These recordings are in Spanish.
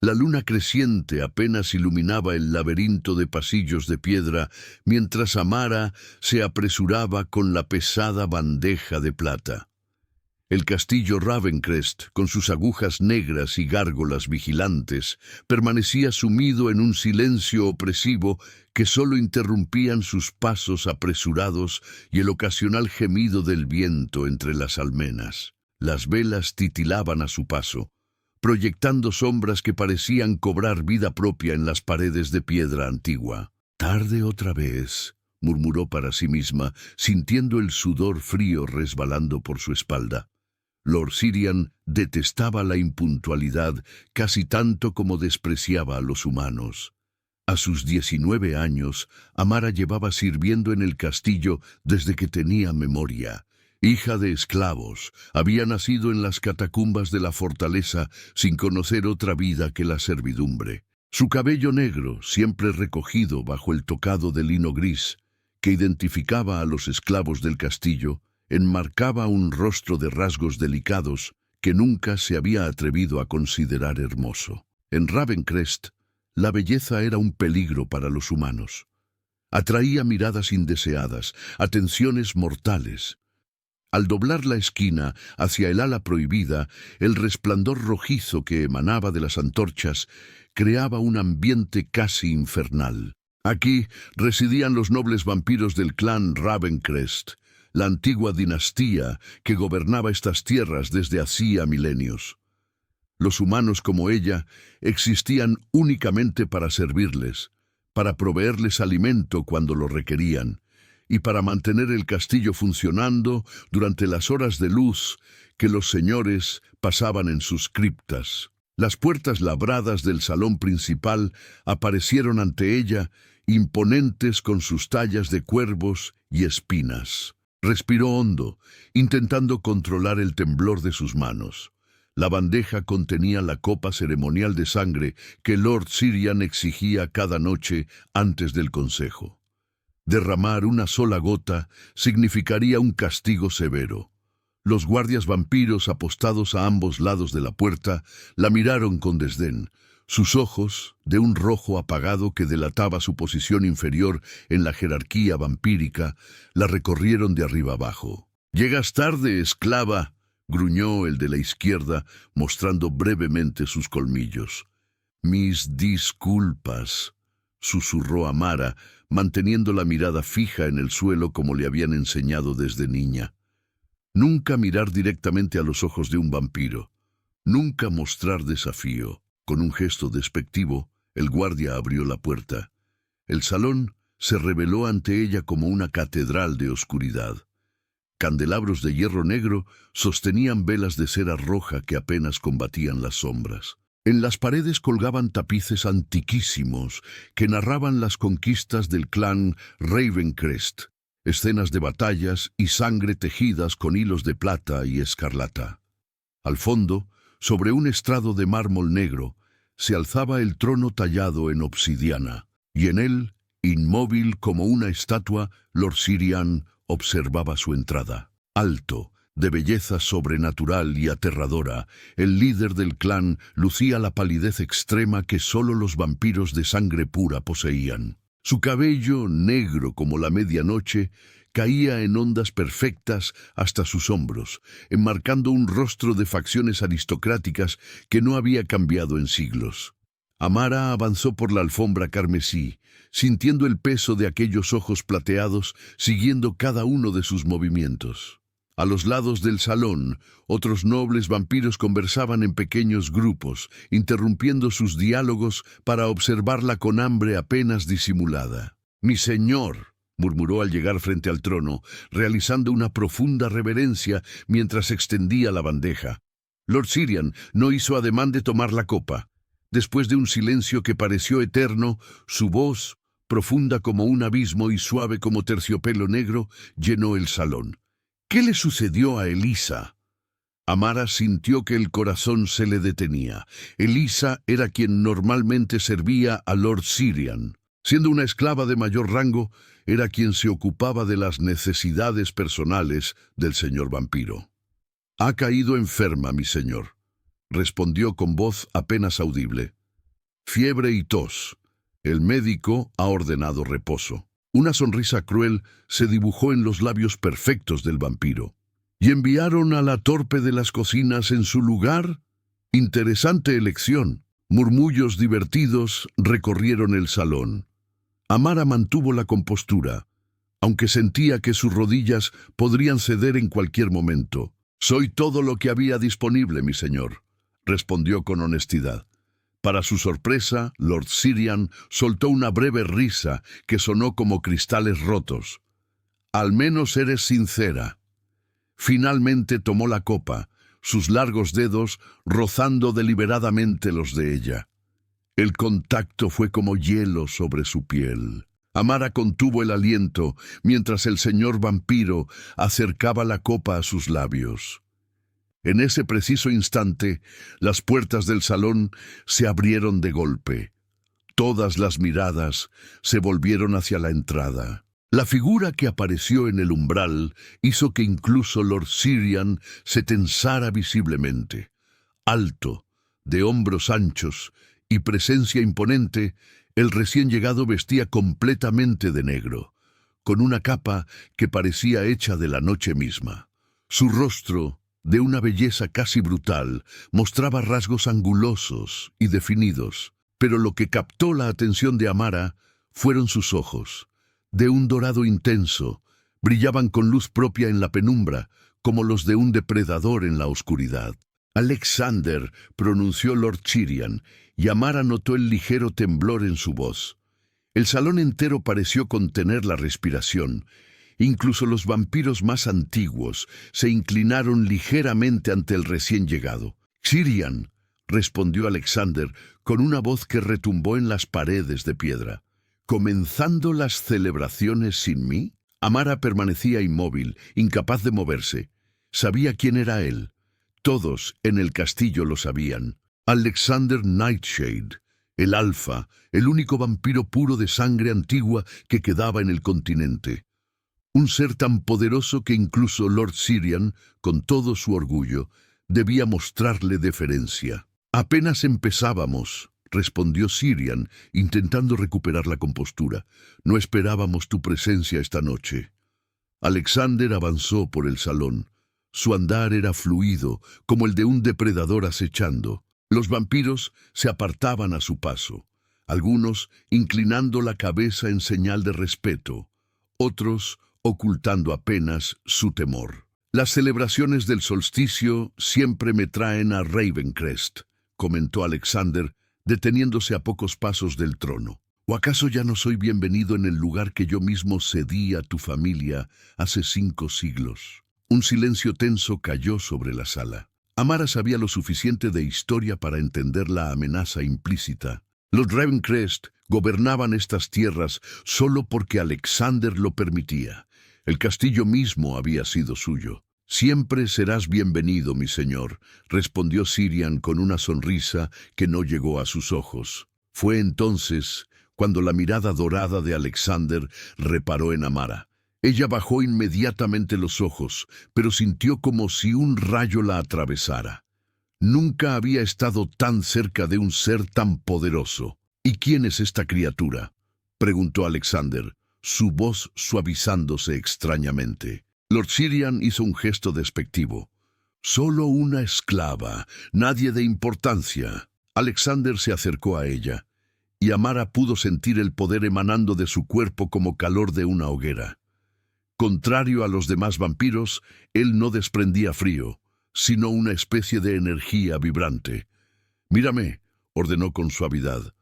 La luna creciente apenas iluminaba el laberinto de pasillos de piedra, mientras Amara se apresuraba con la pesada bandeja de plata. El castillo Ravencrest, con sus agujas negras y gárgolas vigilantes, permanecía sumido en un silencio opresivo que solo interrumpían sus pasos apresurados y el ocasional gemido del viento entre las almenas. Las velas titilaban a su paso, proyectando sombras que parecían cobrar vida propia en las paredes de piedra antigua. «Tarde otra vez», murmuró para sí misma, sintiendo el sudor frío resbalando por su espalda. Lord Sirian detestaba la impuntualidad casi tanto como despreciaba a los humanos. A sus 19 años, Amara llevaba sirviendo en el castillo desde que tenía memoria. Hija de esclavos, había nacido en las catacumbas de la fortaleza sin conocer otra vida que la servidumbre. Su cabello negro, siempre recogido bajo el tocado de lino gris, que identificaba a los esclavos del castillo, enmarcaba un rostro de rasgos delicados que nunca se había atrevido a considerar hermoso. En Ravencrest, la belleza era un peligro para los humanos. Atraía miradas indeseadas, atenciones mortales. Al doblar la esquina hacia el ala prohibida, el resplandor rojizo que emanaba de las antorchas creaba un ambiente casi infernal. Aquí residían los nobles vampiros del clan Ravencrest, la antigua dinastía que gobernaba estas tierras desde hacía milenios. Los humanos como ella existían únicamente para servirles, para proveerles alimento cuando lo requerían, y para mantener el castillo funcionando durante las horas de luz que los señores pasaban en sus criptas. Las puertas labradas del salón principal aparecieron ante ella, imponentes con sus tallas de cuervos y espinas. Respiró hondo, intentando controlar el temblor de sus manos. La bandeja contenía la copa ceremonial de sangre que Lord Sirian exigía cada noche antes del consejo. Derramar una sola gota significaría un castigo severo. Los guardias vampiros apostados a ambos lados de la puerta la miraron con desdén. Sus ojos, de un rojo apagado que delataba su posición inferior en la jerarquía vampírica, la recorrieron de arriba abajo. «Llegas tarde, esclava», gruñó el de la izquierda, mostrando brevemente sus colmillos. «Mis disculpas», susurró Amara, manteniendo la mirada fija en el suelo como le habían enseñado desde niña. Nunca mirar directamente a los ojos de un vampiro. Nunca mostrar desafío. Con un gesto despectivo, el guardia abrió la puerta. El salón se reveló ante ella como una catedral de oscuridad. Candelabros de hierro negro sostenían velas de cera roja que apenas combatían las sombras. En las paredes colgaban tapices antiquísimos que narraban las conquistas del clan Ravencrest, escenas de batallas y sangre tejidas con hilos de plata y escarlata. Al fondo, sobre un estrado de mármol negro, se alzaba el trono tallado en obsidiana, y en él, inmóvil como una estatua, Lord Sirian observaba su entrada. Alto, de belleza sobrenatural y aterradora, el líder del clan lucía la palidez extrema que solo los vampiros de sangre pura poseían. Su cabello, negro como la medianoche, caía en ondas perfectas hasta sus hombros, enmarcando un rostro de facciones aristocráticas que no había cambiado en siglos. Amara avanzó por la alfombra carmesí, sintiendo el peso de aquellos ojos plateados, siguiendo cada uno de sus movimientos. A los lados del salón, otros nobles vampiros conversaban en pequeños grupos, interrumpiendo sus diálogos para observarla con hambre apenas disimulada. «Mi señor», murmuró al llegar frente al trono, realizando una profunda reverencia mientras extendía la bandeja. Lord Sirian no hizo ademán de tomar la copa. Después de un silencio que pareció eterno, su voz, profunda como un abismo y suave como terciopelo negro, llenó el salón. «¿Qué le sucedió a Elisa?» Amara sintió que el corazón se le detenía. Elisa era quien normalmente servía a Lord Sirian. Siendo una esclava de mayor rango, era quien se ocupaba de las necesidades personales del señor vampiro. «Ha caído enferma, mi señor», respondió con voz apenas audible. fiebre y tos. El médico ha ordenado reposo. Una sonrisa cruel se dibujó en los labios perfectos del vampiro. ¿Y enviaron a la torpe de las cocinas en su lugar? Interesante elección. Murmullos divertidos recorrieron el salón. Amara mantuvo la compostura, aunque sentía que sus rodillas podrían ceder en cualquier momento. «Soy todo lo que había disponible, mi señor», respondió con honestidad. Para su sorpresa, Lord Syrian soltó una breve risa que sonó como cristales rotos. «Al menos eres sincera». Finalmente tomó la copa, sus largos dedos rozando deliberadamente los de ella. El contacto fue como hielo sobre su piel. Amara contuvo el aliento mientras el señor vampiro acercaba la copa a sus labios. En ese preciso instante, las puertas del salón se abrieron de golpe. Todas las miradas se volvieron hacia la entrada. La figura que apareció en el umbral hizo que incluso Lord Syrian se tensara visiblemente. Alto, de hombros anchos y presencia imponente, el recién llegado vestía completamente de negro, con una capa que parecía hecha de la noche misma. Su rostro, de una belleza casi brutal, mostraba rasgos angulosos y definidos, pero lo que captó la atención de Amara fueron sus ojos. De un dorado intenso, brillaban con luz propia en la penumbra, como los de un depredador en la oscuridad. «Alexander», pronunció Lord Syrian, y Amara notó el ligero temblor en su voz. El salón entero pareció contener la respiración. Incluso los vampiros más antiguos se inclinaron ligeramente ante el recién llegado. «Syrian», respondió Alexander con una voz que retumbó en las paredes de piedra. «¿Comenzando las celebraciones sin mí?» Amara permanecía inmóvil, incapaz de moverse. Sabía quién era él. Todos en el castillo lo sabían. Alexander Nightshade, el Alfa, el único vampiro puro de sangre antigua que quedaba en el continente. Un ser tan poderoso que incluso Lord Syrian, con todo su orgullo, debía mostrarle deferencia. «Apenas empezábamos», respondió Syrian, intentando recuperar la compostura. «No esperábamos tu presencia esta noche». Alexander avanzó por el salón. Su andar era fluido, como el de un depredador acechando. Los vampiros se apartaban a su paso, algunos inclinando la cabeza en señal de respeto, otros ocultando apenas su temor. «Las celebraciones del solsticio siempre me traen a Ravencrest», comentó Alexander, deteniéndose a pocos pasos del trono. «¿O acaso ya no soy bienvenido en el lugar que yo mismo cedí a tu familia hace 5 siglos?» Un silencio tenso cayó sobre la sala. Amara sabía lo suficiente de historia para entender la amenaza implícita. Los Ravencrest gobernaban estas tierras solo porque Alexander lo permitía. El castillo mismo había sido suyo. «Siempre serás bienvenido, mi señor», respondió Syrian con una sonrisa que no llegó a sus ojos. Fue entonces cuando la mirada dorada de Alexander reparó en Amara. Ella bajó inmediatamente los ojos, pero sintió como si un rayo la atravesara. Nunca había estado tan cerca de un ser tan poderoso. «¿Y quién es esta criatura?», preguntó Alexander, su voz suavizándose extrañamente. Lord Syrian hizo un gesto despectivo. «Solo una esclava, nadie de importancia». Alexander se acercó a ella, y Amara pudo sentir el poder emanando de su cuerpo como calor de una hoguera. Contrario a los demás vampiros, él no desprendía frío, sino una especie de energía vibrante. «Mírame», ordenó con suavidad.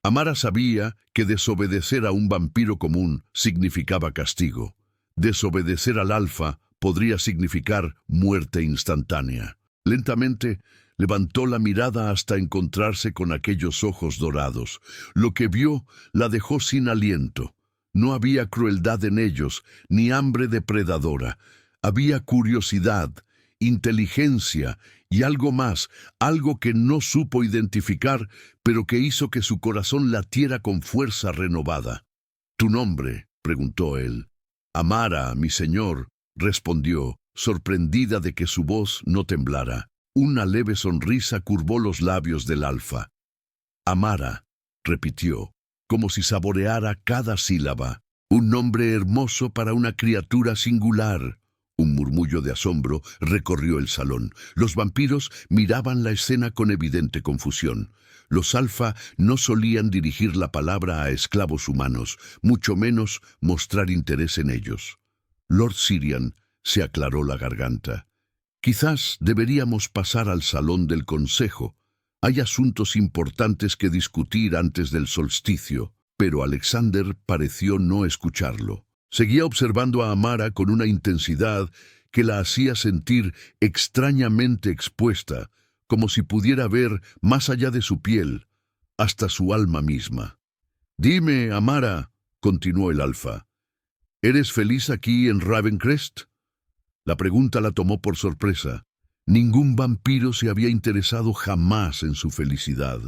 Amara sabía que desobedecer a un vampiro común significaba castigo. Desobedecer al Alfa podría significar muerte instantánea. Lentamente levantó la mirada hasta encontrarse con aquellos ojos dorados. Lo que vio la dejó sin aliento. No había crueldad en ellos, ni hambre depredadora. Había curiosidad, inteligencia y algo más, algo que no supo identificar, pero que hizo que su corazón latiera con fuerza renovada. «¿Tu nombre?», preguntó él. «Amara, mi señor», respondió, sorprendida de que su voz no temblara. Una leve sonrisa curvó los labios del Alfa. Amara, repitió, como si saboreara cada sílaba. Un nombre hermoso para una criatura singular. Un murmullo de asombro recorrió el salón. Los vampiros miraban la escena con evidente confusión. Los alfa no solían dirigir la palabra a esclavos humanos, mucho menos mostrar interés en ellos. Lord Sirian se aclaró la garganta. Quizás deberíamos pasar al salón del consejo. Hay asuntos importantes que discutir antes del solsticio. Pero Alexander pareció no escucharlo. Seguía observando a Amara con una intensidad que la hacía sentir extrañamente expuesta, como si pudiera ver más allá de su piel, hasta su alma misma. «Dime, Amara», continuó el alfa, ¿eres feliz aquí en Ravencrest? La pregunta la tomó por sorpresa. Ningún vampiro se había interesado jamás en su felicidad.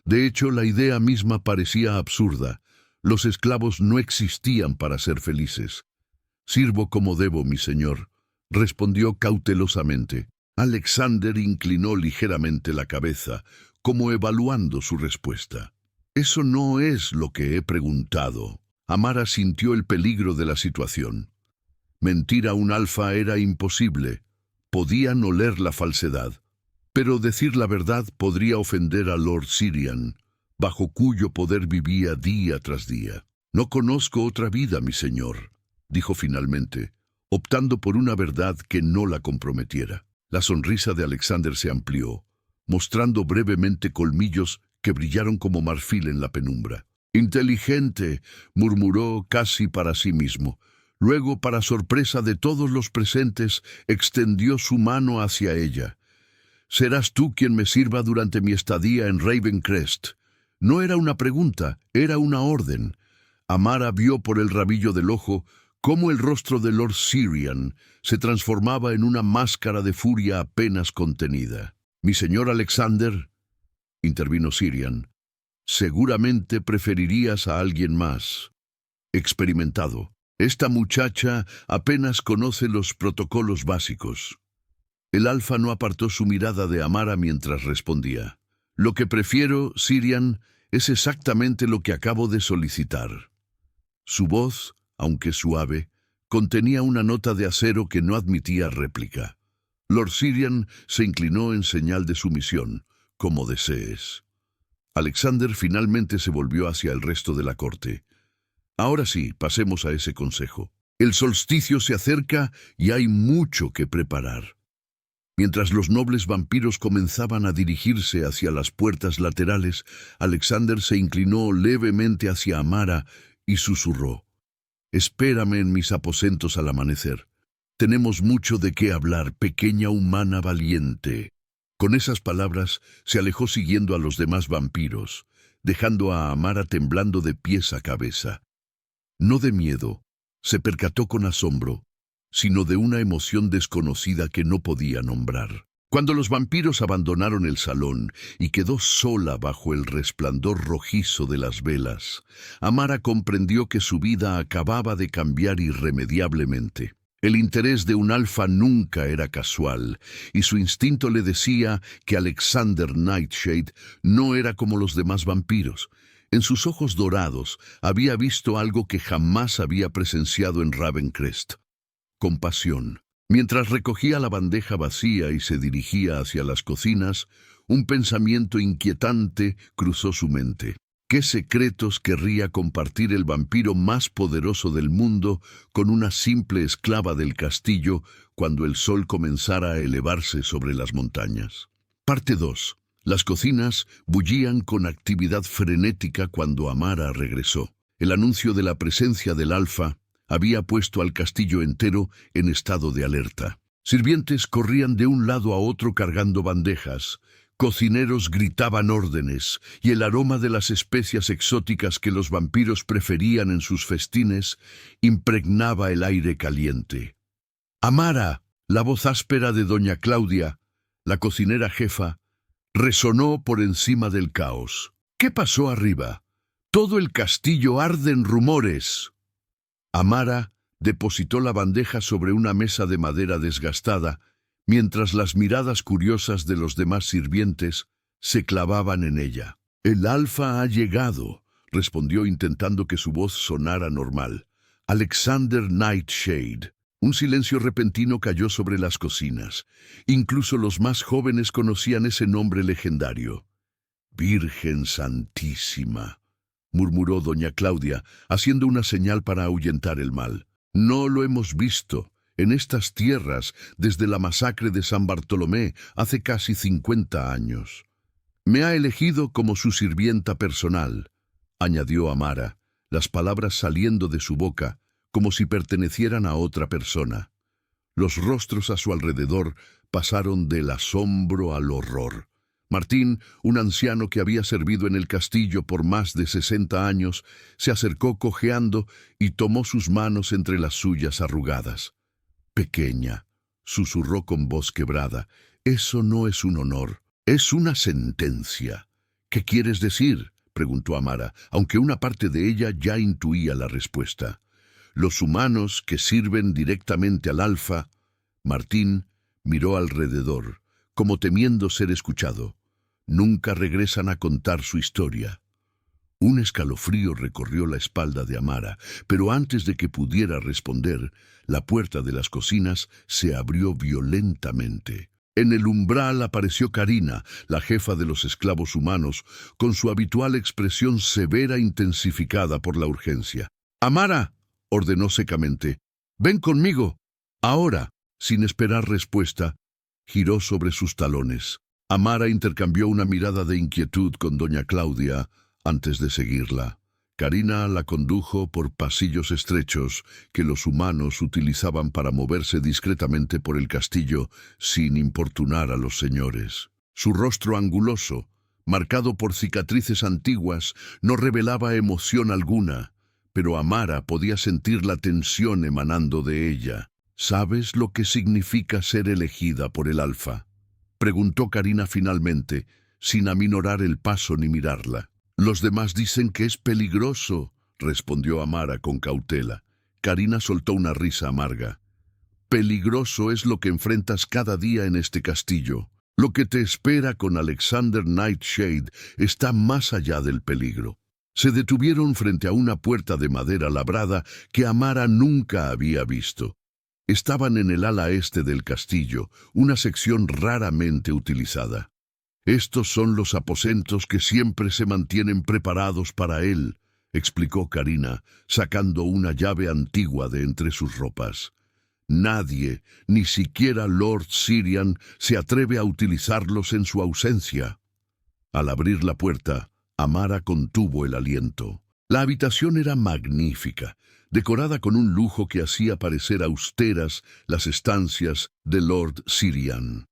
De hecho, la idea misma parecía absurda. Los esclavos no existían para ser felices. «Sirvo como debo, mi señor», respondió cautelosamente. Alexander inclinó ligeramente la cabeza, como evaluando su respuesta. «Eso no es lo que he preguntado». Amara sintió el peligro de la situación. Mentir a un alfa era imposible. Podían oler la falsedad. Pero decir la verdad podría ofender a Lord Sirian, bajo cuyo poder vivía día tras día. «No conozco otra vida, mi señor», dijo finalmente, optando por una verdad que no la comprometiera. La sonrisa de Alexander se amplió, mostrando brevemente colmillos que brillaron como marfil en la penumbra. «Inteligente», murmuró casi para sí mismo. Luego, para sorpresa de todos los presentes, extendió su mano hacia ella. «Serás tú quien me sirva durante mi estadía en Ravencrest». No era una pregunta, era una orden. Amara vio por el rabillo del ojo cómo el rostro de Lord Sirian se transformaba en una máscara de furia apenas contenida. «Mi señor Alexander», intervino Sirian, «seguramente preferirías a alguien más experimentado. Esta muchacha apenas conoce los protocolos básicos». El alfa no apartó su mirada de Amara mientras respondía. «Lo que prefiero, Sirian, es exactamente lo que acabo de solicitar». Su voz, aunque suave, contenía una nota de acero que no admitía réplica. Lord Sirian se inclinó en señal de sumisión, como desees. Alexander finalmente se volvió hacia el resto de la corte. «Ahora sí, pasemos a ese consejo. El solsticio se acerca y hay mucho que preparar». Mientras los nobles vampiros comenzaban a dirigirse hacia las puertas laterales, Alexander se inclinó levemente hacia Amara y susurró: «Espérame en mis aposentos al amanecer. Tenemos mucho de qué hablar, pequeña humana valiente». Con esas palabras se alejó siguiendo a los demás vampiros, dejando a Amara temblando de pies a cabeza. No de miedo, se percató con asombro, sino de una emoción desconocida que no podía nombrar. Cuando los vampiros abandonaron el salón y quedó sola bajo el resplandor rojizo de las velas, Amara comprendió que su vida acababa de cambiar irremediablemente. El interés de un alfa nunca era casual, y su instinto le decía que Alexander Nightshade no era como los demás vampiros. En sus ojos dorados había visto algo que jamás había presenciado en Ravencrest: compasión. Mientras recogía la bandeja vacía y se dirigía hacia las cocinas, un pensamiento inquietante cruzó su mente. ¿Qué secretos querría compartir el vampiro más poderoso del mundo con una simple esclava del castillo cuando el sol comenzara a elevarse sobre las montañas? Parte 2. Las cocinas bullían con actividad frenética cuando Amara regresó. El anuncio de la presencia del alfa había puesto al castillo entero en estado de alerta. Sirvientes corrían de un lado a otro cargando bandejas. Cocineros gritaban órdenes, y el aroma de las especias exóticas que los vampiros preferían en sus festines impregnaba el aire caliente. «Amara», la voz áspera de doña Claudia, la cocinera jefa, resonó por encima del caos. «¿Qué pasó arriba? Todo el castillo arde en rumores». Amara depositó la bandeja sobre una mesa de madera desgastada, mientras las miradas curiosas de los demás sirvientes se clavaban en ella. El alfa ha llegado, respondió intentando que su voz sonara normal. Alexander Nightshade. Un silencio repentino cayó sobre las cocinas. Incluso los más jóvenes conocían ese nombre legendario. Virgen Santísima, murmuró doña Claudia, haciendo una señal para ahuyentar el mal. No lo hemos visto en estas tierras desde la masacre de San Bartolomé hace casi 50 años. Me ha elegido como su sirvienta personal, añadió Amara, las palabras saliendo de su boca como si pertenecieran a otra persona. Los rostros a su alrededor pasaron del asombro al horror. Martín, un anciano que había servido en el castillo por más de 60 años, se acercó cojeando y tomó sus manos entre las suyas arrugadas. «Pequeña», susurró con voz quebrada, «eso no es un honor, es una sentencia». «¿Qué quieres decir?», preguntó Amara, aunque una parte de ella ya intuía la respuesta. «Los humanos que sirven directamente al alfa». Martín miró alrededor, como temiendo ser escuchado. «Nunca regresan a contar su historia». Un escalofrío recorrió la espalda de Amara, pero antes de que pudiera responder, la puerta de las cocinas se abrió violentamente. En el umbral apareció Karina, la jefa de los esclavos humanos, con su habitual expresión severa intensificada por la urgencia. «Amara», ordenó secamente, «ven conmigo». Ahora, sin esperar respuesta, giró sobre sus talones. Amara intercambió una mirada de inquietud con doña Claudia antes de seguirla. Karina la condujo por pasillos estrechos que los humanos utilizaban para moverse discretamente por el castillo sin importunar a los señores. Su rostro anguloso, marcado por cicatrices antiguas, no revelaba emoción alguna, pero Amara podía sentir la tensión emanando de ella. «¿Sabes lo que significa ser elegida por el alfa?», preguntó Karina finalmente, sin aminorar el paso ni mirarla. «Los demás dicen que es peligroso», respondió Amara con cautela. Karina soltó una risa amarga. «Peligroso es lo que enfrentas cada día en este castillo. Lo que te espera con Alexander Nightshade está más allá del peligro». Se detuvieron frente a una puerta de madera labrada que Amara nunca había visto. Estaban en el ala este del castillo, una sección raramente utilizada. «Estos son los aposentos que siempre se mantienen preparados para él», explicó Karina, sacando una llave antigua de entre sus ropas. «Nadie, ni siquiera Lord Sirian, se atreve a utilizarlos en su ausencia». Al abrir la puerta, Amara contuvo el aliento. La habitación era magnífica, decorada con un lujo que hacía parecer austeras las estancias de Lord Sirian.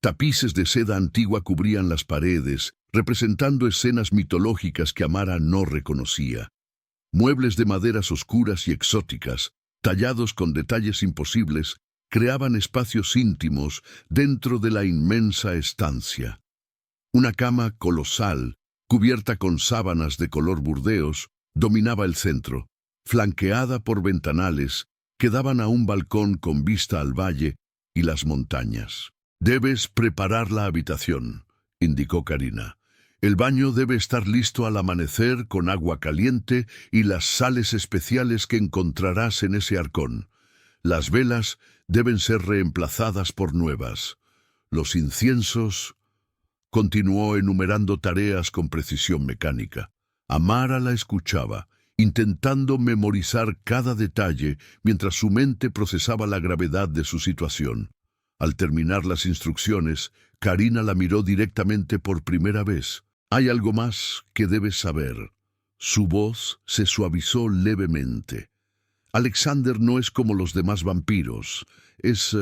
Tapices de seda antigua cubrían las paredes, representando escenas mitológicas que Amara no reconocía. Muebles de maderas oscuras y exóticas, tallados con detalles imposibles, creaban espacios íntimos dentro de la inmensa estancia. Una cama colosal, cubierta con sábanas de color burdeos, dominaba el centro, flanqueada por ventanales que daban a un balcón con vista al valle y las montañas. «Debes preparar la habitación», indicó Karina. «El baño debe estar listo al amanecer con agua caliente y las sales especiales que encontrarás en ese arcón. Las velas deben ser reemplazadas por nuevas. Los inciensos...» Continuó enumerando tareas con precisión mecánica. Amara la escuchaba, intentando memorizar cada detalle mientras su mente procesaba la gravedad de su situación. Al terminar las instrucciones, Karina la miró directamente por primera vez. «Hay algo más que debes saber». Su voz se suavizó levemente. «Alexander no es como los demás vampiros. Es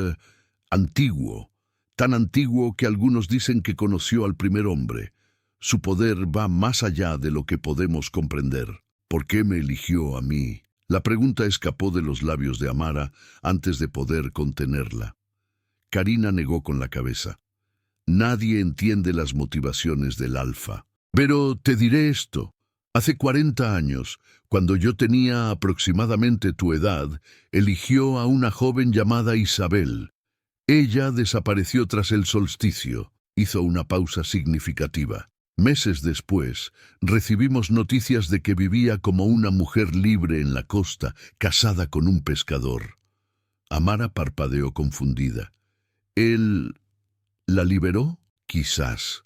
antiguo. Tan antiguo que algunos dicen que conoció al primer hombre. Su poder va más allá de lo que podemos comprender». «¿Por qué me eligió a mí?». La pregunta escapó de los labios de Amara antes de poder contenerla. Karina negó con la cabeza. «Nadie entiende las motivaciones del alfa. Pero te diré esto. Hace 40 años, cuando yo tenía aproximadamente tu edad, eligió a una joven llamada Isabel. Ella desapareció tras el solsticio». Hizo una pausa significativa. Meses después, recibimos noticias de que vivía como una mujer libre en la costa, casada con un pescador. Amara parpadeó confundida. ¿Él la liberó? Quizás.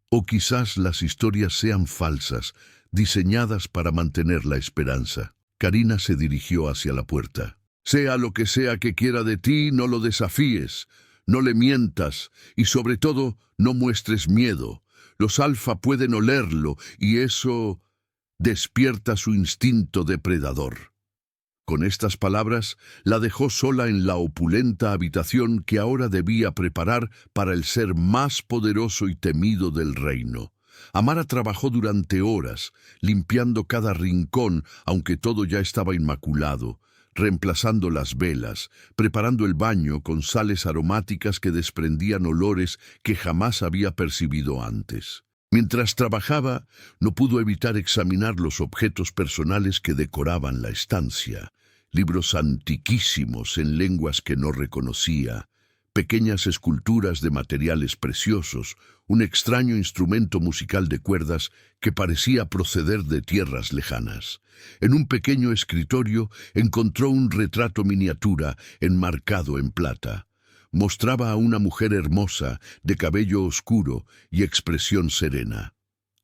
O quizás las historias sean falsas, diseñadas para mantener la esperanza. Karina se dirigió hacia la puerta. Sea lo que sea que quiera de ti, no lo desafíes, no le mientas y sobre todo no muestres miedo. Los alfa pueden olerlo y eso despierta su instinto depredador. Con estas palabras, la dejó sola en la opulenta habitación que ahora debía preparar para el ser más poderoso y temido del reino. Amara trabajó durante horas, limpiando cada rincón, aunque todo ya estaba inmaculado, reemplazando las velas, preparando el baño con sales aromáticas que desprendían olores que jamás había percibido antes. Mientras trabajaba, no pudo evitar examinar los objetos personales que decoraban la estancia. Libros antiquísimos en lenguas que no reconocía, pequeñas esculturas de materiales preciosos, un extraño instrumento musical de cuerdas que parecía proceder de tierras lejanas. En un pequeño escritorio encontró un retrato miniatura enmarcado en plata. Mostraba a una mujer hermosa, de cabello oscuro y expresión serena.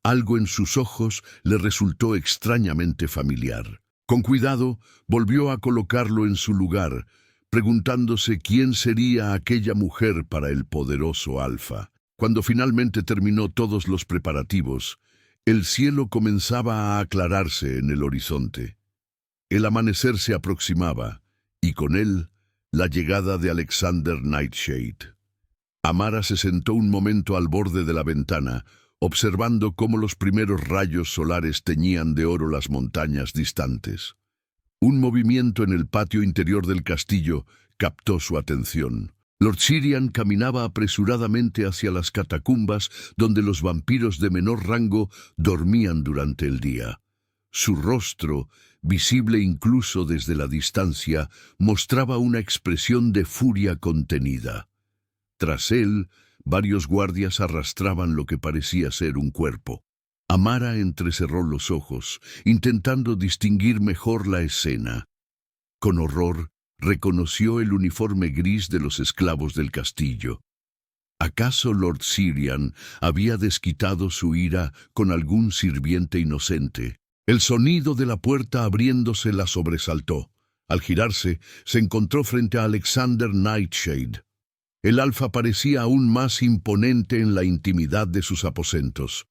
Algo en sus ojos le resultó extrañamente familiar. Con cuidado, volvió a colocarlo en su lugar, preguntándose quién sería aquella mujer para el poderoso Alfa. Cuando finalmente terminó todos los preparativos, el cielo comenzaba a aclararse en el horizonte. El amanecer se aproximaba, y con él, la llegada de Alexander Nightshade. Amara se sentó un momento al borde de la ventana, observando cómo los primeros rayos solares teñían de oro las montañas distantes. Un movimiento en el patio interior del castillo captó su atención. Lord Sirian caminaba apresuradamente hacia las catacumbas donde los vampiros de menor rango dormían durante el día. Su rostro, visible incluso desde la distancia, mostraba una expresión de furia contenida. Tras él, varios guardias arrastraban lo que parecía ser un cuerpo. Amara entrecerró los ojos, intentando distinguir mejor la escena. Con horror, reconoció el uniforme gris de los esclavos del castillo. ¿Acaso Lord Sirian había desquitado su ira con algún sirviente inocente? El sonido de la puerta abriéndose la sobresaltó. Al girarse, se encontró frente a Alexander Nightshade. El alfa parecía aún más imponente en la intimidad de sus aposentos.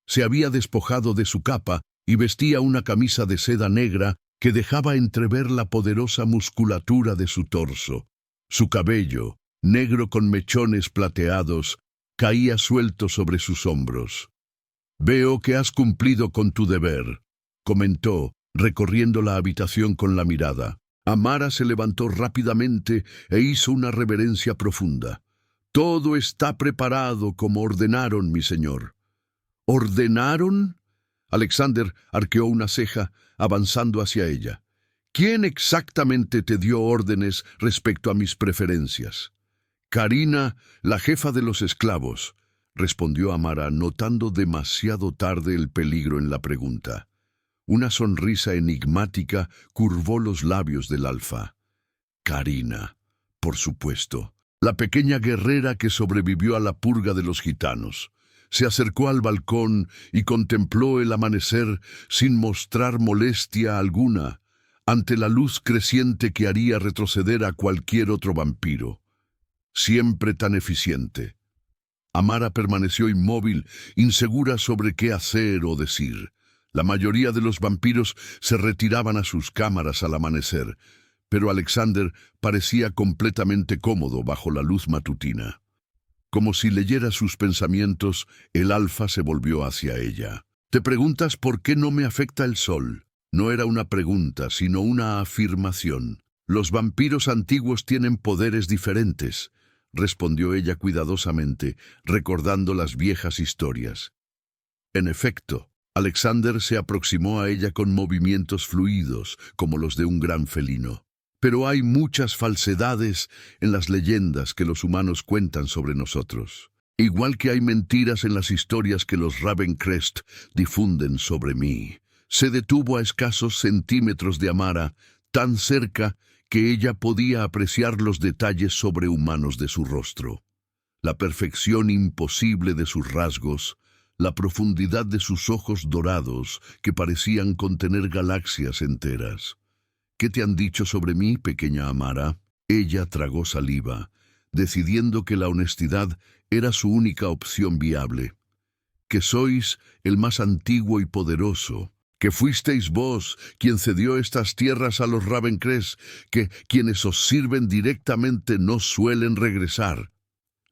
Se había despojado de su capa y vestía una camisa de seda negra que dejaba entrever la poderosa musculatura de su torso. Su cabello, negro con mechones plateados, caía suelto sobre sus hombros. «Veo que has cumplido con tu deber», comentó, recorriendo la habitación con la mirada. Amara se levantó rápidamente e hizo una reverencia profunda. «Todo está preparado como ordenaron, mi señor». «¿Ordenaron?» Alexander arqueó una ceja, avanzando hacia ella. «¿Quién exactamente te dio órdenes respecto a mis preferencias?» «Karina, la jefa de los esclavos», respondió Amara, notando demasiado tarde el peligro en la pregunta. Una sonrisa enigmática curvó los labios del alfa. Karina, por supuesto, la pequeña guerrera que sobrevivió a la purga de los gitanos. Se acercó al balcón y contempló el amanecer sin mostrar molestia alguna, ante la luz creciente que haría retroceder a cualquier otro vampiro. Siempre tan eficiente. Amara permaneció inmóvil, insegura sobre qué hacer o decir. La mayoría de los vampiros se retiraban a sus cámaras al amanecer, pero Alexander parecía completamente cómodo bajo la luz matutina. Como si leyera sus pensamientos, el alfa se volvió hacia ella. «¿Te preguntas por qué no me afecta el sol?» No era una pregunta, sino una afirmación. «Los vampiros antiguos tienen poderes diferentes», respondió ella cuidadosamente, recordando las viejas historias. En efecto, Alexander se aproximó a ella con movimientos fluidos, como los de un gran felino. «Pero hay muchas falsedades en las leyendas que los humanos cuentan sobre nosotros. igual que hay mentiras en las historias que los Ravencrest difunden sobre mí. Se detuvo a escasos centímetros de Amara, tan cerca que ella podía apreciar los detalles sobrehumanos de su rostro, la perfección imposible de sus rasgos, la profundidad de sus ojos dorados que parecían contener galaxias enteras. ¿Qué te han dicho sobre mí, pequeña Amara? Ella tragó saliva, decidiendo que la honestidad era su única opción viable. Que sois el más antiguo y poderoso, que fuisteis vos quien cedió estas tierras a los Ravencrest, que quienes os sirven directamente no suelen regresar.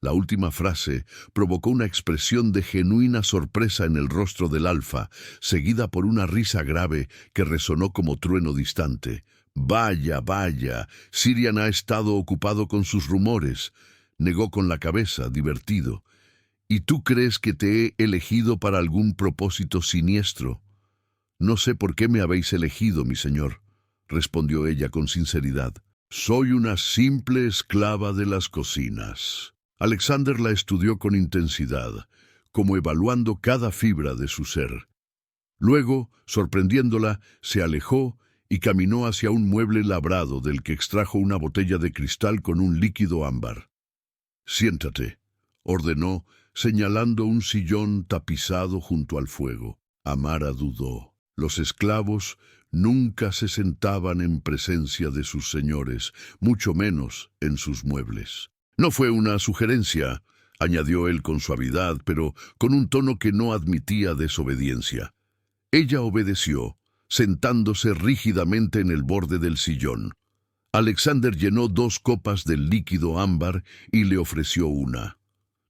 La última frase provocó una expresión de genuina sorpresa en el rostro del Alfa, seguida por una risa grave que resonó como trueno distante. «Vaya, vaya, Sirian ha estado ocupado con sus rumores», negó con la cabeza, divertido. «¿Y tú crees que te he elegido para algún propósito siniestro?» «No sé por qué me habéis elegido, mi señor», respondió ella con sinceridad. «Soy una simple esclava de las cocinas». Alexander la estudió con intensidad, como evaluando cada fibra de su ser. Luego, sorprendiéndola, se alejó y caminó hacia un mueble labrado del que extrajo una botella de cristal con un líquido ámbar. «Siéntate», ordenó, señalando un sillón tapizado junto al fuego. Amara dudó. Los esclavos nunca se sentaban en presencia de sus señores, mucho menos en sus muebles. «No fue una sugerencia», añadió él con suavidad, pero con un tono que no admitía desobediencia. Ella obedeció, sentándose rígidamente en el borde del sillón. Alexander llenó 2 copas del líquido ámbar y le ofreció una.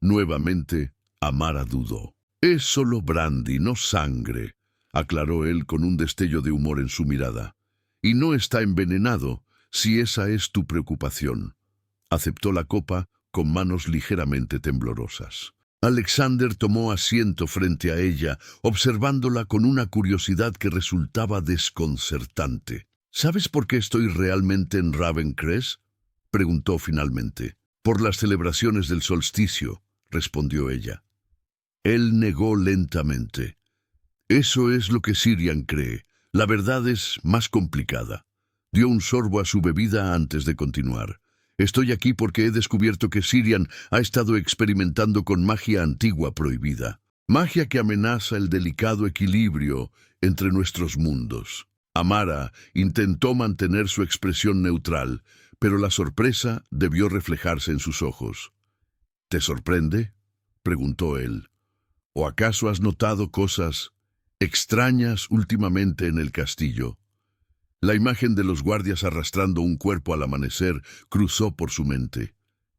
Nuevamente, Amara dudó. «Es solo brandy, no sangre», aclaró él con un destello de humor en su mirada. «Y no está envenenado, si esa es tu preocupación». Aceptó la copa con manos ligeramente temblorosas. Alexander tomó asiento frente a ella, observándola con una curiosidad que resultaba desconcertante. «¿Sabes por qué estoy realmente en Ravencrest?», preguntó finalmente. «Por las celebraciones del solsticio», respondió ella. Él negó lentamente. «Eso es lo que Sirian cree. La verdad es más complicada». Dio un sorbo a su bebida antes de continuar. «Estoy aquí porque he descubierto que Sirian ha estado experimentando con magia antigua prohibida. Magia que amenaza el delicado equilibrio entre nuestros mundos». Amara intentó mantener su expresión neutral, pero la sorpresa debió reflejarse en sus ojos. «¿Te sorprende?», preguntó él. «¿O acaso has notado cosas extrañas últimamente en el castillo?» La imagen de los guardias arrastrando un cuerpo al amanecer cruzó por su mente.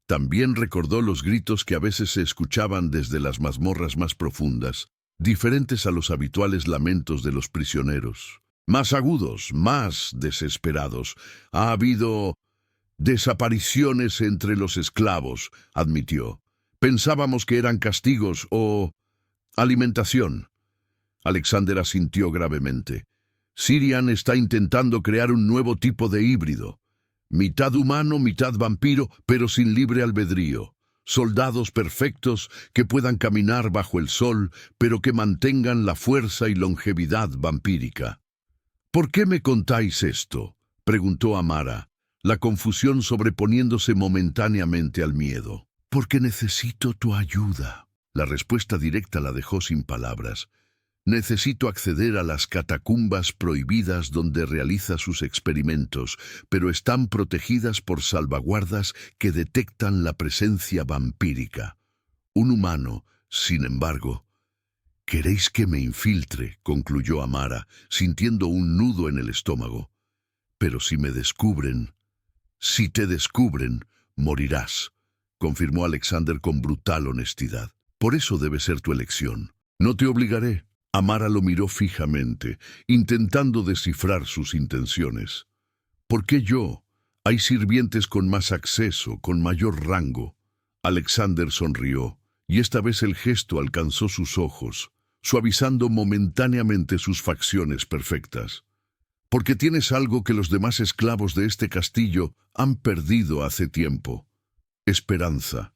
También recordó los gritos que a veces se escuchaban desde las mazmorras más profundas, diferentes a los habituales lamentos de los prisioneros. Más agudos, más desesperados. «Ha habido desapariciones entre los esclavos», admitió. «Pensábamos que eran castigos o alimentación». Alexander asintió gravemente. «Sirian está intentando crear un nuevo tipo de híbrido. Mitad humano, mitad vampiro, pero sin libre albedrío. Soldados perfectos que puedan caminar bajo el sol, pero que mantengan la fuerza y longevidad vampírica». «¿Por qué me contáis esto?», preguntó Amara, la confusión sobreponiéndose momentáneamente al miedo. «Porque necesito tu ayuda». La respuesta directa la dejó sin palabras. «Necesito acceder a las catacumbas prohibidas donde realiza sus experimentos, pero están protegidas por salvaguardas que detectan la presencia vampírica. Un humano, sin embargo». «¿Queréis que me infiltre?», concluyó Amara, sintiendo un nudo en el estómago. «Pero si me descubren...». «Si te descubren, morirás», confirmó Alexander con brutal honestidad. «Por eso debe ser tu elección. No te obligaré». Amara lo miró fijamente, intentando descifrar sus intenciones. «¿Por qué yo? Hay sirvientes con más acceso, con mayor rango». Alexander sonrió, y esta vez el gesto alcanzó sus ojos, suavizando momentáneamente sus facciones perfectas. «Porque tienes algo que los demás esclavos de este castillo han perdido hace tiempo. Esperanza».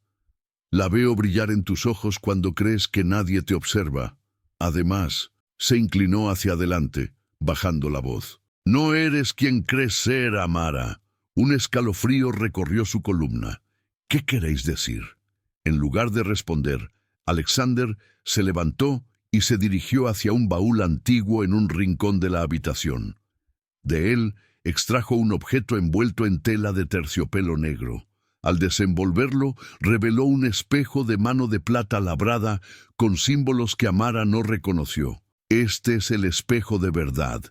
La veo brillar en tus ojos cuando crees que nadie te observa. Además, se inclinó hacia adelante, bajando la voz. No eres quien crees ser, Amara. Un escalofrío recorrió su columna. ¿Qué queréis decir? En lugar de responder, Alexander se levantó y se dirigió hacia un baúl antiguo en un rincón de la habitación. De él extrajo un objeto envuelto en tela de terciopelo negro. Al desenvolverlo, reveló un espejo de mano de plata labrada con símbolos que Amara no reconoció. «Este es el espejo de verdad»,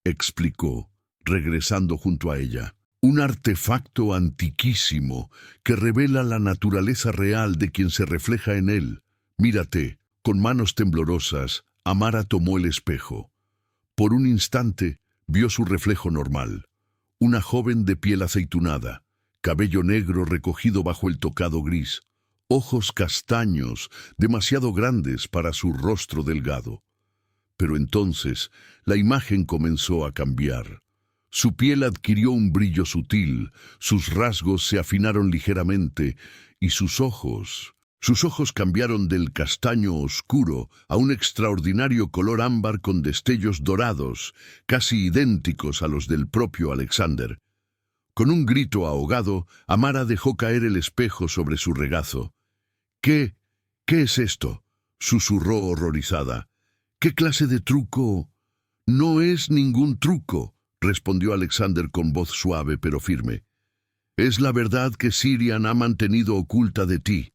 explicó, regresando junto a ella. «Un artefacto antiquísimo que revela la naturaleza real de quien se refleja en él. Mírate». Con manos temblorosas, Amara tomó el espejo. Por un instante, vio su reflejo normal. Una joven de piel aceitunada, cabello negro recogido bajo el tocado gris, ojos castaños, demasiado grandes para su rostro delgado. Pero entonces, la imagen comenzó a cambiar. Su piel adquirió un brillo sutil, sus rasgos se afinaron ligeramente, y sus ojos cambiaron del castaño oscuro a un extraordinario color ámbar con destellos dorados, casi idénticos a los del propio Alexander. Con un grito ahogado, Amara dejó caer el espejo sobre su regazo. «¿Qué es esto?», susurró horrorizada. «¿Qué clase de truco?» «No es ningún truco», respondió Alexander con voz suave pero firme. «Es la verdad que Sirian ha mantenido oculta de ti.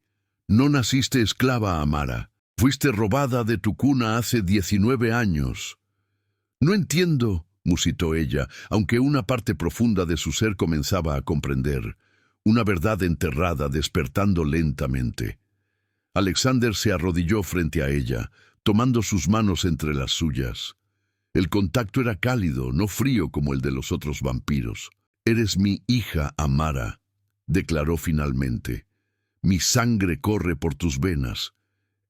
No naciste esclava, Amara. Fuiste robada de tu cuna hace 19 años. «No entiendo», musitó ella, aunque una parte profunda de su ser comenzaba a comprender. Una verdad enterrada despertando lentamente. Alexander se arrodilló frente a ella, tomando sus manos entre las suyas. El contacto era cálido, no frío como el de los otros vampiros. «Eres mi hija, Amara», declaró finalmente. «Mi sangre corre por tus venas.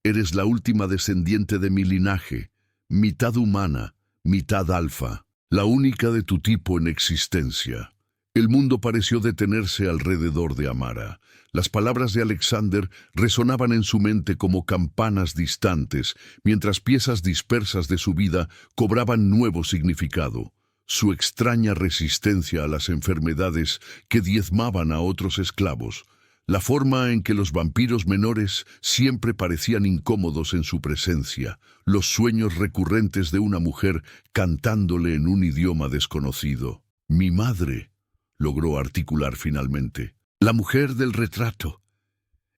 Eres la última descendiente de mi linaje, mitad humana, mitad alfa, la única de tu tipo en existencia». El mundo pareció detenerse alrededor de Amara. Las palabras de Alexander resonaban en su mente como campanas distantes, mientras piezas dispersas de su vida cobraban nuevo significado. Su extraña resistencia a las enfermedades que diezmaban a otros esclavos, la forma en que los vampiros menores siempre parecían incómodos en su presencia, los sueños recurrentes de una mujer cantándole en un idioma desconocido. «Mi madre», logró articular finalmente. «La mujer del retrato».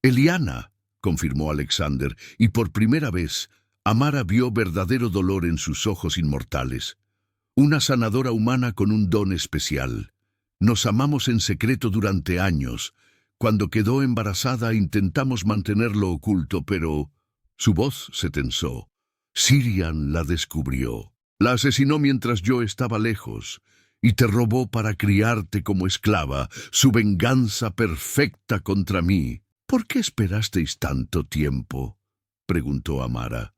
«Eliana», confirmó Alexander, y por primera vez, Amara vio verdadero dolor en sus ojos inmortales. «Una sanadora humana con un don especial. Nos amamos en secreto durante años. Cuando quedó embarazada intentamos mantenerlo oculto, pero...» Su voz se tensó. «Sirian la descubrió. La asesinó mientras yo estaba lejos, y te robó para criarte como esclava, su venganza perfecta contra mí». «¿Por qué esperasteis tanto tiempo?», preguntó Amara,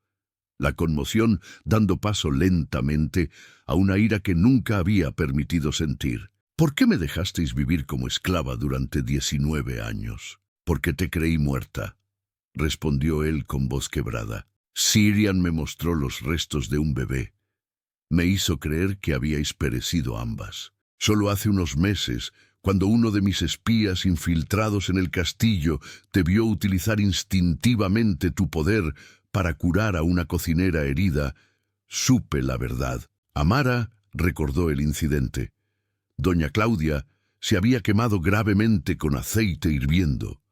la conmoción dando paso lentamente a una ira que nunca había permitido sentir. «¿Por qué me dejasteis vivir como esclava durante 19 años?» «Porque te creí muerta», respondió él con voz quebrada. «Sirian me mostró los restos de un bebé. Me hizo creer que habíais perecido ambas. Solo hace unos meses, cuando uno de mis espías infiltrados en el castillo te vio utilizar instintivamente tu poder para curar a una cocinera herida, supe la verdad». Amara recordó el incidente. Doña Claudia se había quemado gravemente con aceite hirviendo.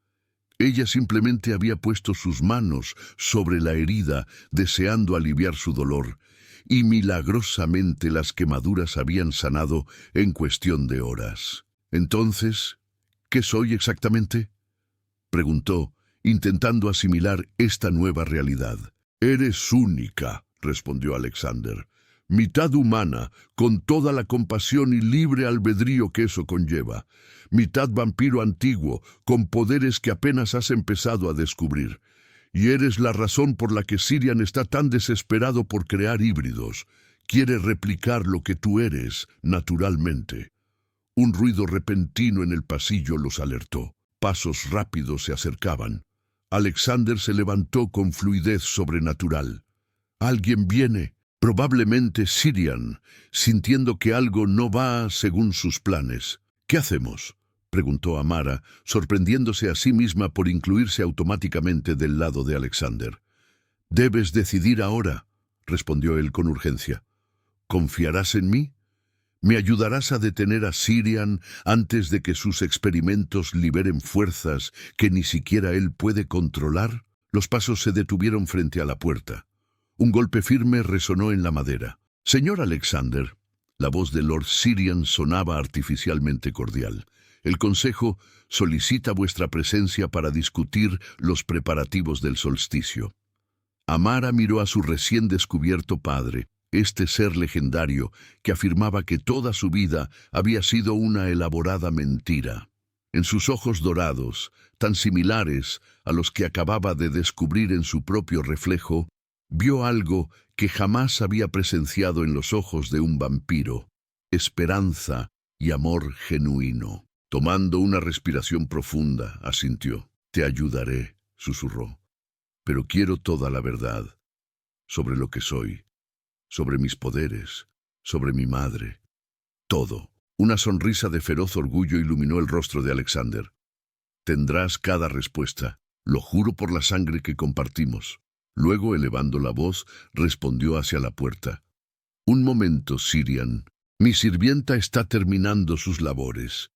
Ella simplemente había puesto sus manos sobre la herida, deseando aliviar su dolor, y milagrosamente las quemaduras habían sanado en cuestión de horas. «Entonces, ¿qué soy exactamente?», preguntó, intentando asimilar esta nueva realidad. «Eres única», respondió Alexander. «Mitad humana, con toda la compasión y libre albedrío que eso conlleva. Mitad vampiro antiguo, con poderes que apenas has empezado a descubrir. Y eres la razón por la que Sirian está tan desesperado por crear híbridos. Quiere replicar lo que tú eres, naturalmente». Un ruido repentino en el pasillo los alertó. Pasos rápidos se acercaban. Alexander se levantó con fluidez sobrenatural. Alguien viene, probablemente Sirian, sintiendo que algo no va según sus planes. ¿Qué hacemos?, preguntó Amara, sorprendiéndose a sí misma por incluirse automáticamente del lado de Alexander. «Debes decidir ahora», respondió él con urgencia. «¿Confiarás en mí? ¿Me ayudarás a detener a Sirian antes de que sus experimentos liberen fuerzas que ni siquiera él puede controlar?» Los pasos se detuvieron frente a la puerta. Un golpe firme resonó en la madera. «Señor Alexander», la voz de Lord Sirian sonaba artificialmente cordial. «El Consejo solicita vuestra presencia para discutir los preparativos del solsticio». Amara miró a su recién descubierto padre, este ser legendario que afirmaba que toda su vida había sido una elaborada mentira. En sus ojos dorados, tan similares a los que acababa de descubrir en su propio reflejo, vio algo que jamás había presenciado en los ojos de un vampiro: esperanza y amor genuino. Tomando una respiración profunda, asintió. «Te ayudaré», susurró. «Pero quiero toda la verdad sobre lo que soy, sobre mis poderes, sobre mi madre. Todo». Una sonrisa de feroz orgullo iluminó el rostro de Alexander. «Tendrás cada respuesta, lo juro por la sangre que compartimos». Luego, elevando la voz, respondió hacia la puerta. «Un momento, Sirian. Mi sirvienta está terminando sus labores».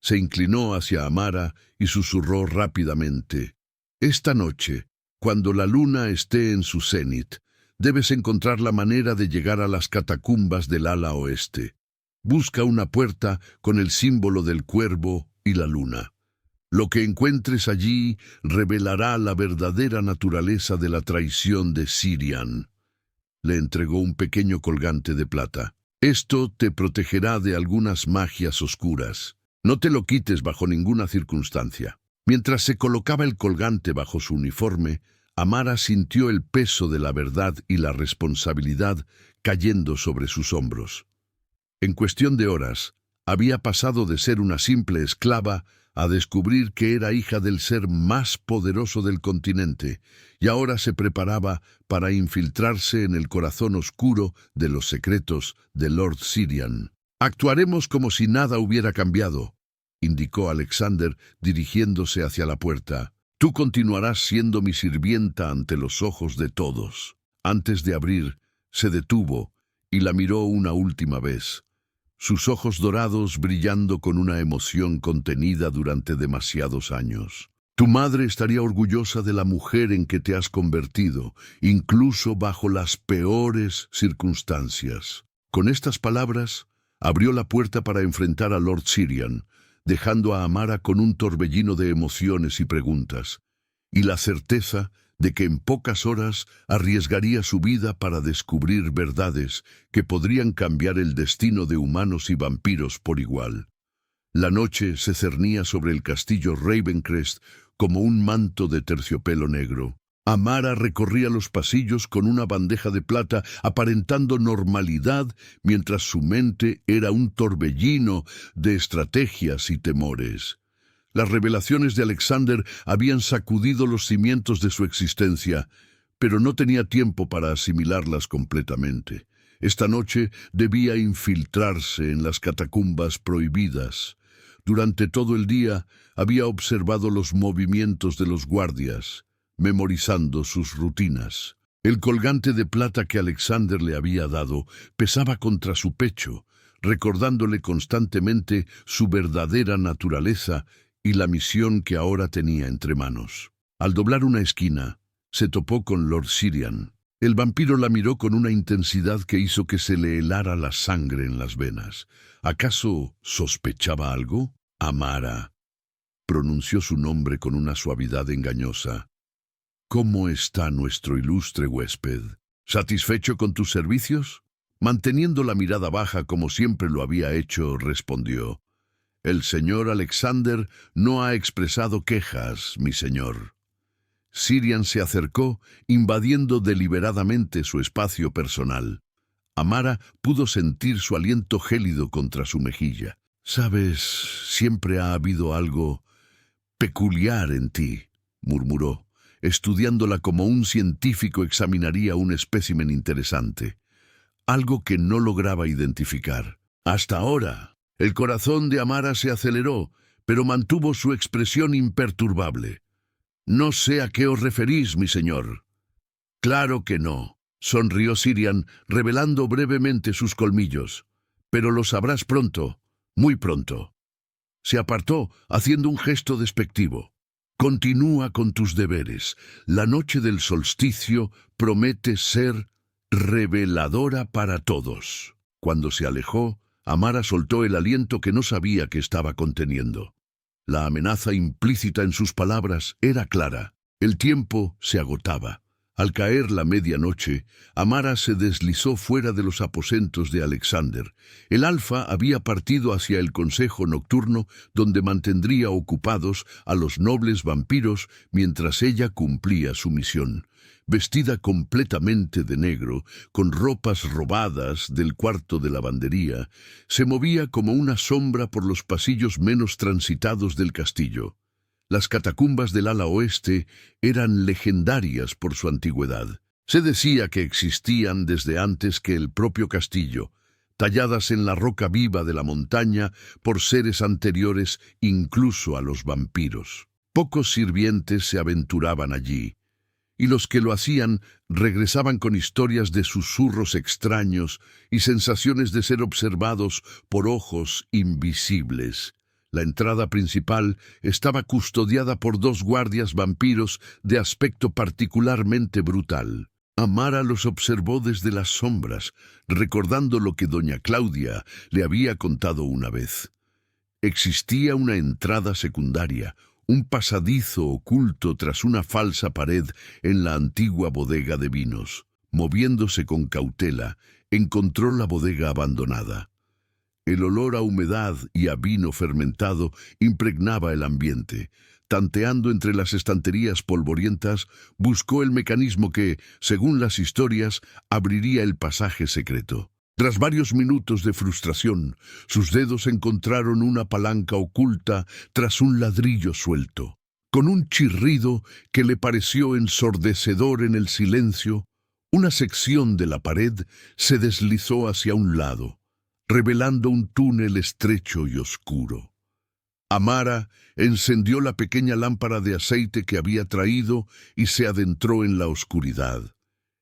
Se inclinó hacia Amara y susurró rápidamente. «Esta noche, cuando la luna esté en su cenit, debes encontrar la manera de llegar a las catacumbas del ala oeste. Busca una puerta con el símbolo del cuervo y la luna. Lo que encuentres allí revelará la verdadera naturaleza de la traición de Sirian». Le entregó un pequeño colgante de plata. «Esto te protegerá de algunas magias oscuras. No te lo quites bajo ninguna circunstancia». Mientras se colocaba el colgante bajo su uniforme, Amara sintió el peso de la verdad y la responsabilidad cayendo sobre sus hombros. En cuestión de horas, había pasado de ser una simple esclava a descubrir que era hija del ser más poderoso del continente, y ahora se preparaba para infiltrarse en el corazón oscuro de los secretos de Lord Sirian. «Actuaremos como si nada hubiera cambiado», indicó Alexander, dirigiéndose hacia la puerta. «Tú continuarás siendo mi sirvienta ante los ojos de todos». Antes de abrir, se detuvo y la miró una última vez, sus ojos dorados brillando con una emoción contenida durante demasiados años. «Tu madre estaría orgullosa de la mujer en que te has convertido, incluso bajo las peores circunstancias». Con estas palabras, abrió la puerta para enfrentar a Lord Sirian, dejando a Amara con un torbellino de emociones y preguntas, y la certeza de que en pocas horas arriesgaría su vida para descubrir verdades que podrían cambiar el destino de humanos y vampiros por igual. La noche se cernía sobre el castillo Ravencrest como un manto de terciopelo negro. Amara recorría los pasillos con una bandeja de plata, aparentando normalidad, mientras su mente era un torbellino de estrategias y temores. Las revelaciones de Alexander habían sacudido los cimientos de su existencia, pero no tenía tiempo para asimilarlas completamente. Esta noche debía infiltrarse en las catacumbas prohibidas. Durante todo el día había observado los movimientos de los guardias, memorizando sus rutinas. El colgante de plata que Alexander le había dado pesaba contra su pecho, recordándole constantemente su verdadera naturaleza y la misión que ahora tenía entre manos. Al doblar una esquina, se topó con Lord Sirian. El vampiro la miró con una intensidad que hizo que se le helara la sangre en las venas. ¿Acaso sospechaba algo? «Amara», pronunció su nombre con una suavidad engañosa. «¿Cómo está nuestro ilustre huésped? ¿Satisfecho con tus servicios?» Manteniendo la mirada baja como siempre lo había hecho, respondió: «El señor Alexander no ha expresado quejas, mi señor». Sirian se acercó, invadiendo deliberadamente su espacio personal. Amara pudo sentir su aliento gélido contra su mejilla. «Sabes, siempre ha habido algo peculiar en ti», murmuró, estudiándola como un científico examinaría un espécimen interesante. Algo que no lograba identificar. Hasta ahora, el corazón de Amara se aceleró, pero mantuvo su expresión imperturbable. «No sé a qué os referís, mi señor». «Claro que no», sonrió Sirian, revelando brevemente sus colmillos. «Pero lo sabrás pronto, muy pronto». Se apartó, haciendo un gesto despectivo. «Continúa con tus deberes. La noche del solsticio promete ser reveladora para todos». Cuando se alejó, Amara soltó el aliento que no sabía que estaba conteniendo. La amenaza implícita en sus palabras era clara. El tiempo se agotaba. Al caer la medianoche, Amara se deslizó fuera de los aposentos de Alexander. El Alfa había partido hacia el consejo nocturno, donde mantendría ocupados a los nobles vampiros mientras ella cumplía su misión. Vestida completamente de negro, con ropas robadas del cuarto de lavandería, se movía como una sombra por los pasillos menos transitados del castillo. Las catacumbas del ala oeste eran legendarias por su antigüedad. Se decía que existían desde antes que el propio castillo, talladas en la roca viva de la montaña por seres anteriores incluso a los vampiros. Pocos sirvientes se aventuraban allí, y los que lo hacían regresaban con historias de susurros extraños y sensaciones de ser observados por ojos invisibles. La entrada principal estaba custodiada por 2 guardias vampiros de aspecto particularmente brutal. Amara los observó desde las sombras, recordando lo que doña Claudia le había contado una vez. Existía una entrada secundaria, un pasadizo oculto tras una falsa pared en la antigua bodega de vinos. Moviéndose con cautela, encontró la bodega abandonada. El olor a humedad y a vino fermentado impregnaba el ambiente. Tanteando entre las estanterías polvorientas, buscó el mecanismo que, según las historias, abriría el pasaje secreto. Tras varios minutos de frustración, sus dedos encontraron una palanca oculta tras un ladrillo suelto. Con un chirrido que le pareció ensordecedor en el silencio, una sección de la pared se deslizó hacia un lado, revelando un túnel estrecho y oscuro. Amara encendió la pequeña lámpara de aceite que había traído y se adentró en la oscuridad.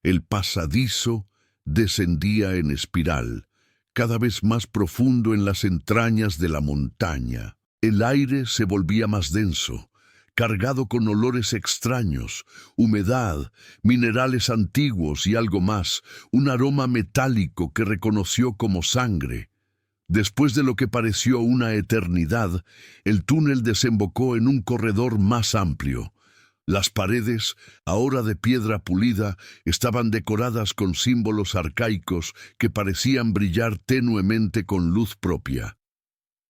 El pasadizo descendía en espiral, cada vez más profundo en las entrañas de la montaña. El aire se volvía más denso, cargado con olores extraños, humedad, minerales antiguos y algo más, un aroma metálico que reconoció como sangre. Después de lo que pareció una eternidad, el túnel desembocó en un corredor más amplio. Las paredes, ahora de piedra pulida, estaban decoradas con símbolos arcaicos que parecían brillar tenuemente con luz propia.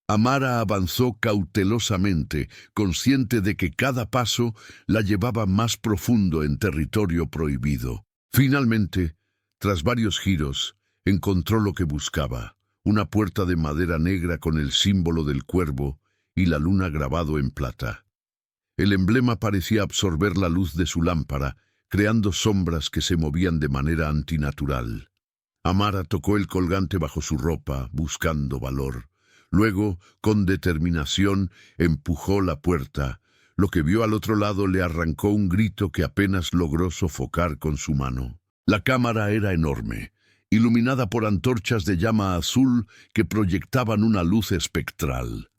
Amara avanzó cautelosamente, consciente de que cada paso la llevaba más profundo en territorio prohibido. Finalmente, tras varios giros, encontró lo que buscaba, una puerta de madera negra con el símbolo del cuervo y la luna grabado en plata. El emblema parecía absorber la luz de su lámpara, creando sombras que se movían de manera antinatural. Amara tocó el colgante bajo su ropa, buscando valor. Luego, con determinación, empujó la puerta. Lo que vio al otro lado le arrancó un grito que apenas logró sofocar con su mano. La cámara era enorme, iluminada por antorchas de llama azul que proyectaban una luz espectral.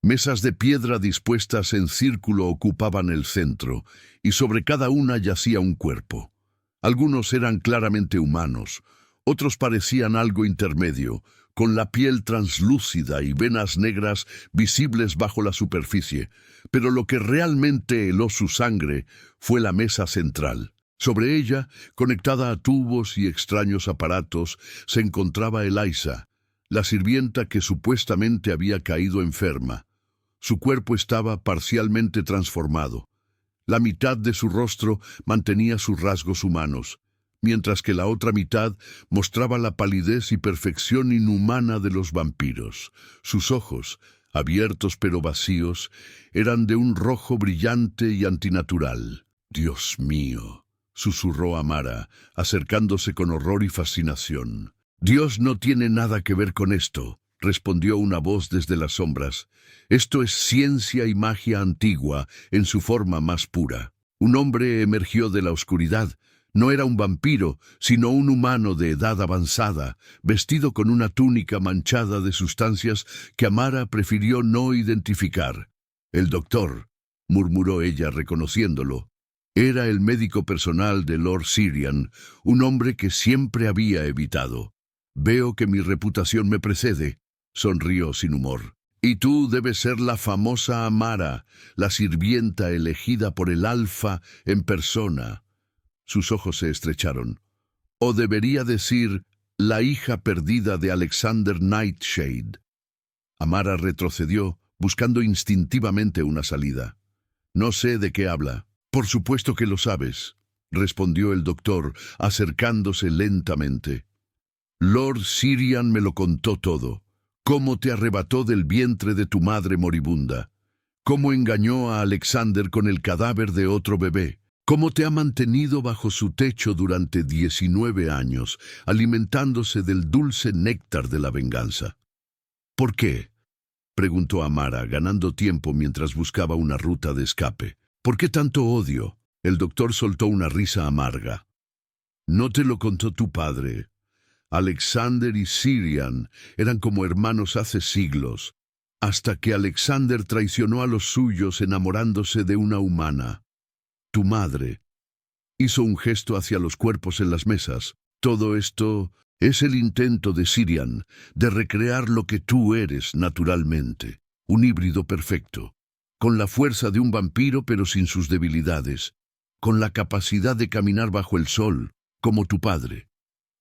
Mesas de piedra dispuestas en círculo ocupaban el centro, y sobre cada una yacía un cuerpo. Algunos eran claramente humanos, otros parecían algo intermedio, con la piel translúcida y venas negras visibles bajo la superficie, pero lo que realmente heló su sangre fue la mesa central. Sobre ella, conectada a tubos y extraños aparatos, se encontraba Eliza, la sirvienta que supuestamente había caído enferma. Su cuerpo estaba parcialmente transformado. La mitad de su rostro mantenía sus rasgos humanos, mientras que la otra mitad mostraba la palidez y perfección inhumana de los vampiros. Sus ojos, abiertos pero vacíos, eran de un rojo brillante y antinatural. «Dios mío», susurró Amara, acercándose con horror y fascinación. «Dios no tiene nada que ver con esto», respondió una voz desde las sombras. «Esto es ciencia y magia antigua en su forma más pura». Un hombre emergió de la oscuridad. No era un vampiro, sino un humano de edad avanzada, vestido con una túnica manchada de sustancias que Amara prefirió no identificar. «El doctor», murmuró ella reconociéndolo. Era el médico personal de Lord Sirian, un hombre que siempre había evitado. «Veo que mi reputación me precede», sonrió sin humor. «Y tú debes ser la famosa Amara, la sirvienta elegida por el Alfa en persona». Sus ojos se estrecharon. «O debería decir, la hija perdida de Alexander Nightshade». Amara retrocedió, buscando instintivamente una salida. «No sé de qué habla». «Por supuesto que lo sabes», respondió el doctor, acercándose lentamente. «Lord Sirian me lo contó todo. Cómo te arrebató del vientre de tu madre moribunda. Cómo engañó a Alexander con el cadáver de otro bebé. Cómo te ha mantenido bajo su techo durante 19 años, alimentándose del dulce néctar de la venganza». «¿Por qué?», preguntó Amara, ganando tiempo mientras buscaba una ruta de escape. «¿Por qué tanto odio?». El doctor soltó una risa amarga. «No te lo contó tu padre. Alexander y Sirian eran como hermanos hace siglos, hasta que Alexander traicionó a los suyos enamorándose de una humana. Tu madre». Hizo un gesto hacia los cuerpos en las mesas. «Todo esto es el intento de Sirian de recrear lo que tú eres naturalmente, un híbrido perfecto, con la fuerza de un vampiro pero sin sus debilidades, con la capacidad de caminar bajo el sol, como tu padre».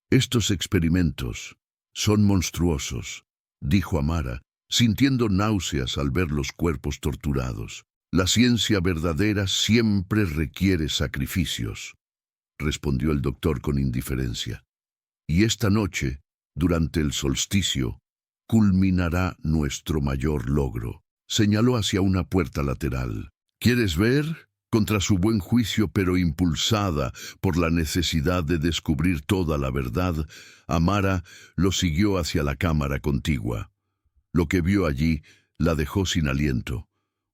«Estos experimentos son monstruosos», dijo Amara, sintiendo náuseas al ver los cuerpos torturados. «La ciencia verdadera siempre requiere sacrificios», respondió el doctor con indiferencia. «Y esta noche, durante el solsticio, culminará nuestro mayor logro». Señaló hacia una puerta lateral. «¿Quieres ver?». Contra su buen juicio, pero impulsada por la necesidad de descubrir toda la verdad, Amara lo siguió hacia la cámara contigua. Lo que vio allí la dejó sin aliento.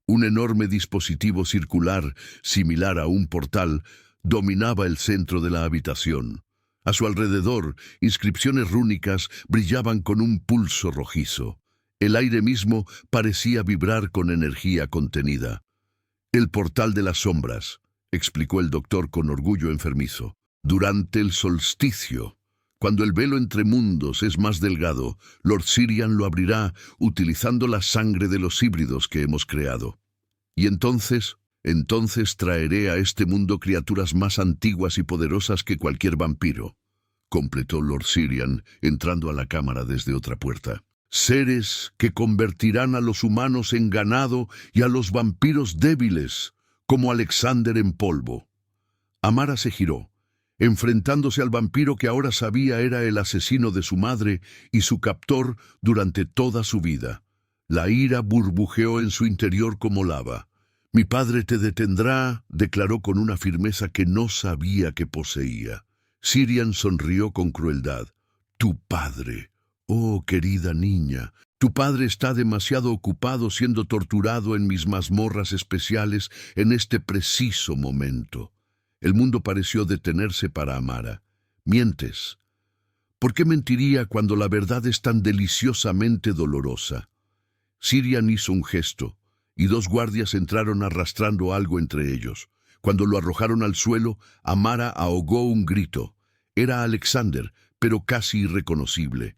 Un enorme dispositivo circular, similar a un portal, dominaba el centro de la habitación. A su alrededor, inscripciones rúnicas brillaban con un pulso rojizo. El aire mismo parecía vibrar con energía contenida. «El portal de las sombras», explicó el doctor con orgullo enfermizo. «Durante el solsticio, cuando el velo entre mundos es más delgado, Lord Sirian lo abrirá utilizando la sangre de los híbridos que hemos creado. Y entonces traeré a este mundo criaturas más antiguas y poderosas que cualquier vampiro», completó Lord Sirian, entrando a la cámara desde otra puerta. «Seres que convertirán a los humanos en ganado y a los vampiros débiles, como Alexander en polvo». Amara se giró, enfrentándose al vampiro que ahora sabía era el asesino de su madre y su captor durante toda su vida. La ira burbujeó en su interior como lava. «Mi padre te detendrá», declaró con una firmeza que no sabía que poseía. Sirian sonrió con crueldad. «Tu padre. Oh, querida niña, tu padre está demasiado ocupado siendo torturado en mis mazmorras especiales en este preciso momento». El mundo pareció detenerse para Amara. «Mientes. ¿Por qué mentiría cuando la verdad es tan deliciosamente dolorosa?». Sirian hizo un gesto, y dos guardias entraron arrastrando algo entre ellos. Cuando lo arrojaron al suelo, Amara ahogó un grito. Era Alexander, pero casi irreconocible.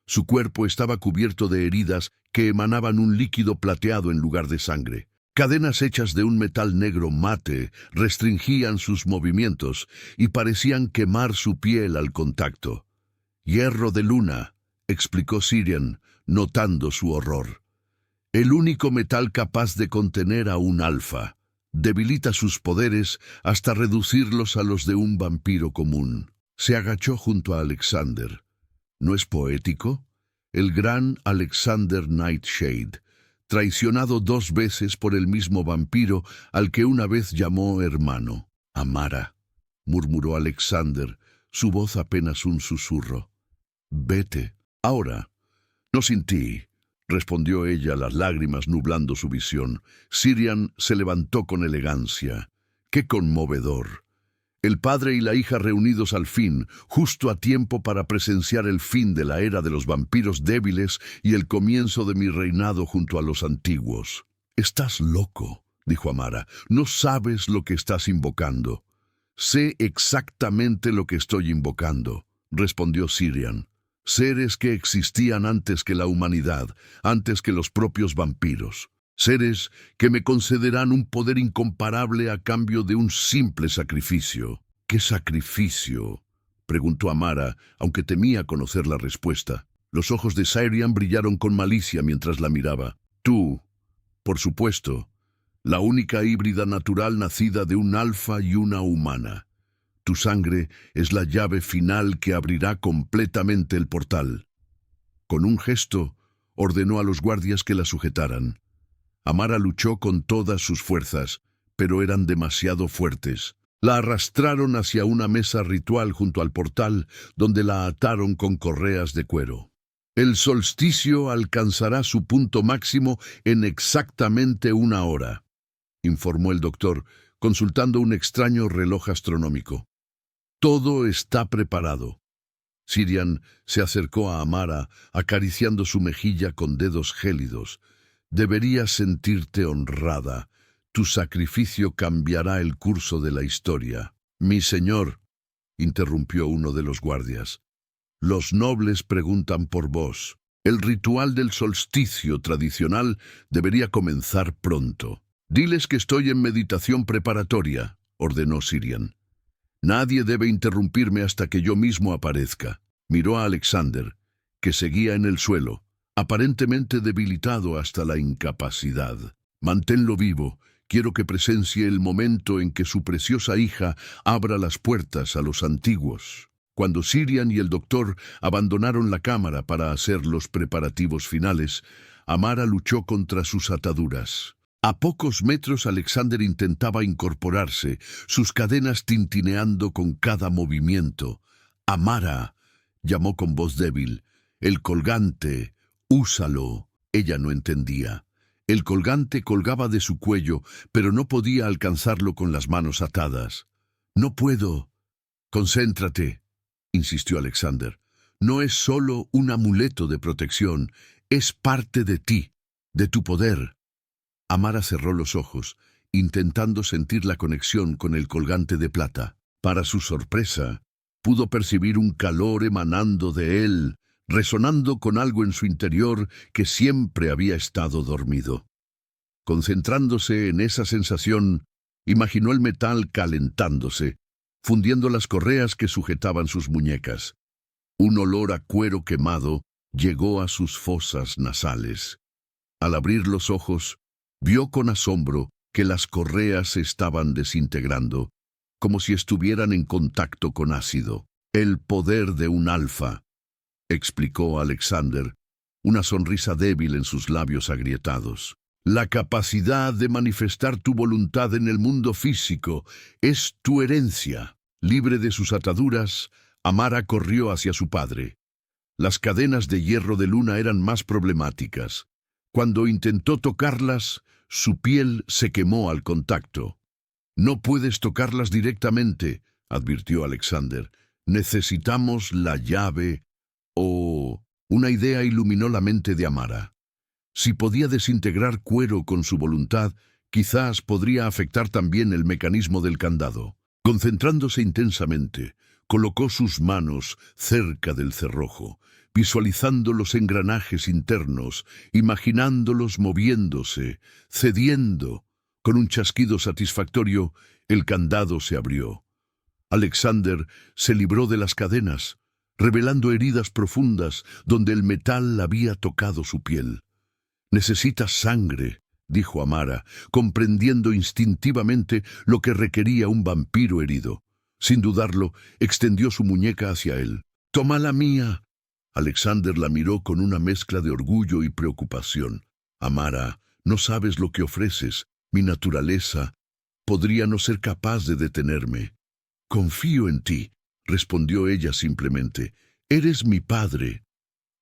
Su cuerpo estaba cubierto de heridas que emanaban un líquido plateado en lugar de sangre. Cadenas hechas de un metal negro mate restringían sus movimientos y parecían quemar su piel al contacto. «Hierro de luna», explicó Sirian, notando su horror. «El único metal capaz de contener a un alfa. Debilita sus poderes hasta reducirlos a los de un vampiro común». Se agachó junto a Alexander. «¿No es poético? El gran Alexander Nightshade, traicionado 2 veces por el mismo vampiro al que una vez llamó hermano. Amara, murmuró Alexander, su voz apenas un susurro. Vete, ahora. No sin ti, respondió ella, las lágrimas nublando su visión. Sirian se levantó con elegancia. ¡Qué conmovedor! El padre y la hija reunidos al fin, justo a tiempo para presenciar el fin de la era de los vampiros débiles y el comienzo de mi reinado junto a los antiguos. «Estás loco», dijo Amara. «No sabes lo que estás invocando». «Sé exactamente lo que estoy invocando», respondió Sirian. «Seres que existían antes que la humanidad, antes que los propios vampiros. Seres que me concederán un poder incomparable a cambio de un simple sacrificio». «¿Qué sacrificio?», preguntó Amara, aunque temía conocer la respuesta. Los ojos de Sirian brillaron con malicia mientras la miraba. «Tú, por supuesto, la única híbrida natural nacida de un alfa y una humana. Tu sangre es la llave final que abrirá completamente el portal». Con un gesto, ordenó a los guardias que la sujetaran. Amara luchó con todas sus fuerzas, pero eran demasiado fuertes. La arrastraron hacia una mesa ritual junto al portal, donde la ataron con correas de cuero. «El solsticio alcanzará su punto máximo en exactamente 1 hora», informó el doctor, consultando un extraño reloj astronómico. «Todo está preparado». Sirian se acercó a Amara, acariciando su mejilla con dedos gélidos. «Deberías sentirte honrada. Tu sacrificio cambiará el curso de la historia». «Mi señor», interrumpió uno de los guardias, «los nobles preguntan por vos. El ritual del solsticio tradicional debería comenzar pronto». «Diles que estoy en meditación preparatoria», ordenó Sirian. «Nadie debe interrumpirme hasta que yo mismo aparezca». Miró a Alexander, que seguía en el suelo, aparentemente debilitado hasta la incapacidad. «Manténlo vivo. Quiero que presencie el momento en que su preciosa hija abra las puertas a los antiguos». Cuando Sirian y el doctor abandonaron la cámara para hacer los preparativos finales, Amara luchó contra sus ataduras. A pocos metros Alexander intentaba incorporarse, sus cadenas tintineando con cada movimiento. «Amara», llamó con voz débil. «El colgante, úsalo». Ella no entendía. El colgante colgaba de su cuello, pero no podía alcanzarlo con las manos atadas. «No puedo». «Concéntrate», insistió Alexander. «No es solo un amuleto de protección, es parte de ti, de tu poder». Amara cerró los ojos, intentando sentir la conexión con el colgante de plata. Para su sorpresa, pudo percibir un calor emanando de él, resonando con algo en su interior que siempre había estado dormido. Concentrándose en esa sensación, imaginó el metal calentándose, fundiendo las correas que sujetaban sus muñecas. Un olor a cuero quemado llegó a sus fosas nasales. Al abrir los ojos, vio con asombro que las correas se estaban desintegrando, como si estuvieran en contacto con ácido. «El poder de un alfa», explicó Alexander, una sonrisa débil en sus labios agrietados. «La capacidad de manifestar tu voluntad en el mundo físico es tu herencia». Libre de sus ataduras, Amara corrió hacia su padre. Las cadenas de hierro de luna eran más problemáticas. Cuando intentó tocarlas, su piel se quemó al contacto. «No puedes tocarlas directamente», advirtió Alexander. «Necesitamos la llave o...». Una idea iluminó la mente de Amara. Si podía desintegrar cuero con su voluntad, quizás podría afectar también el mecanismo del candado. Concentrándose intensamente, colocó sus manos cerca del cerrojo, visualizando los engranajes internos, imaginándolos moviéndose, cediendo. Con un chasquido satisfactorio, el candado se abrió. Alexander se libró de las cadenas, revelando heridas profundas donde el metal había tocado su piel. «Necesitas sangre», dijo Amara, comprendiendo instintivamente lo que requería un vampiro herido. Sin dudarlo, extendió su muñeca hacia él. «Toma la mía». Alexander la miró con una mezcla de orgullo y preocupación. Amara, no sabes lo que ofreces. Mi naturaleza podría no ser capaz de detenerme. Confío en ti, respondió ella simplemente. Eres mi padre.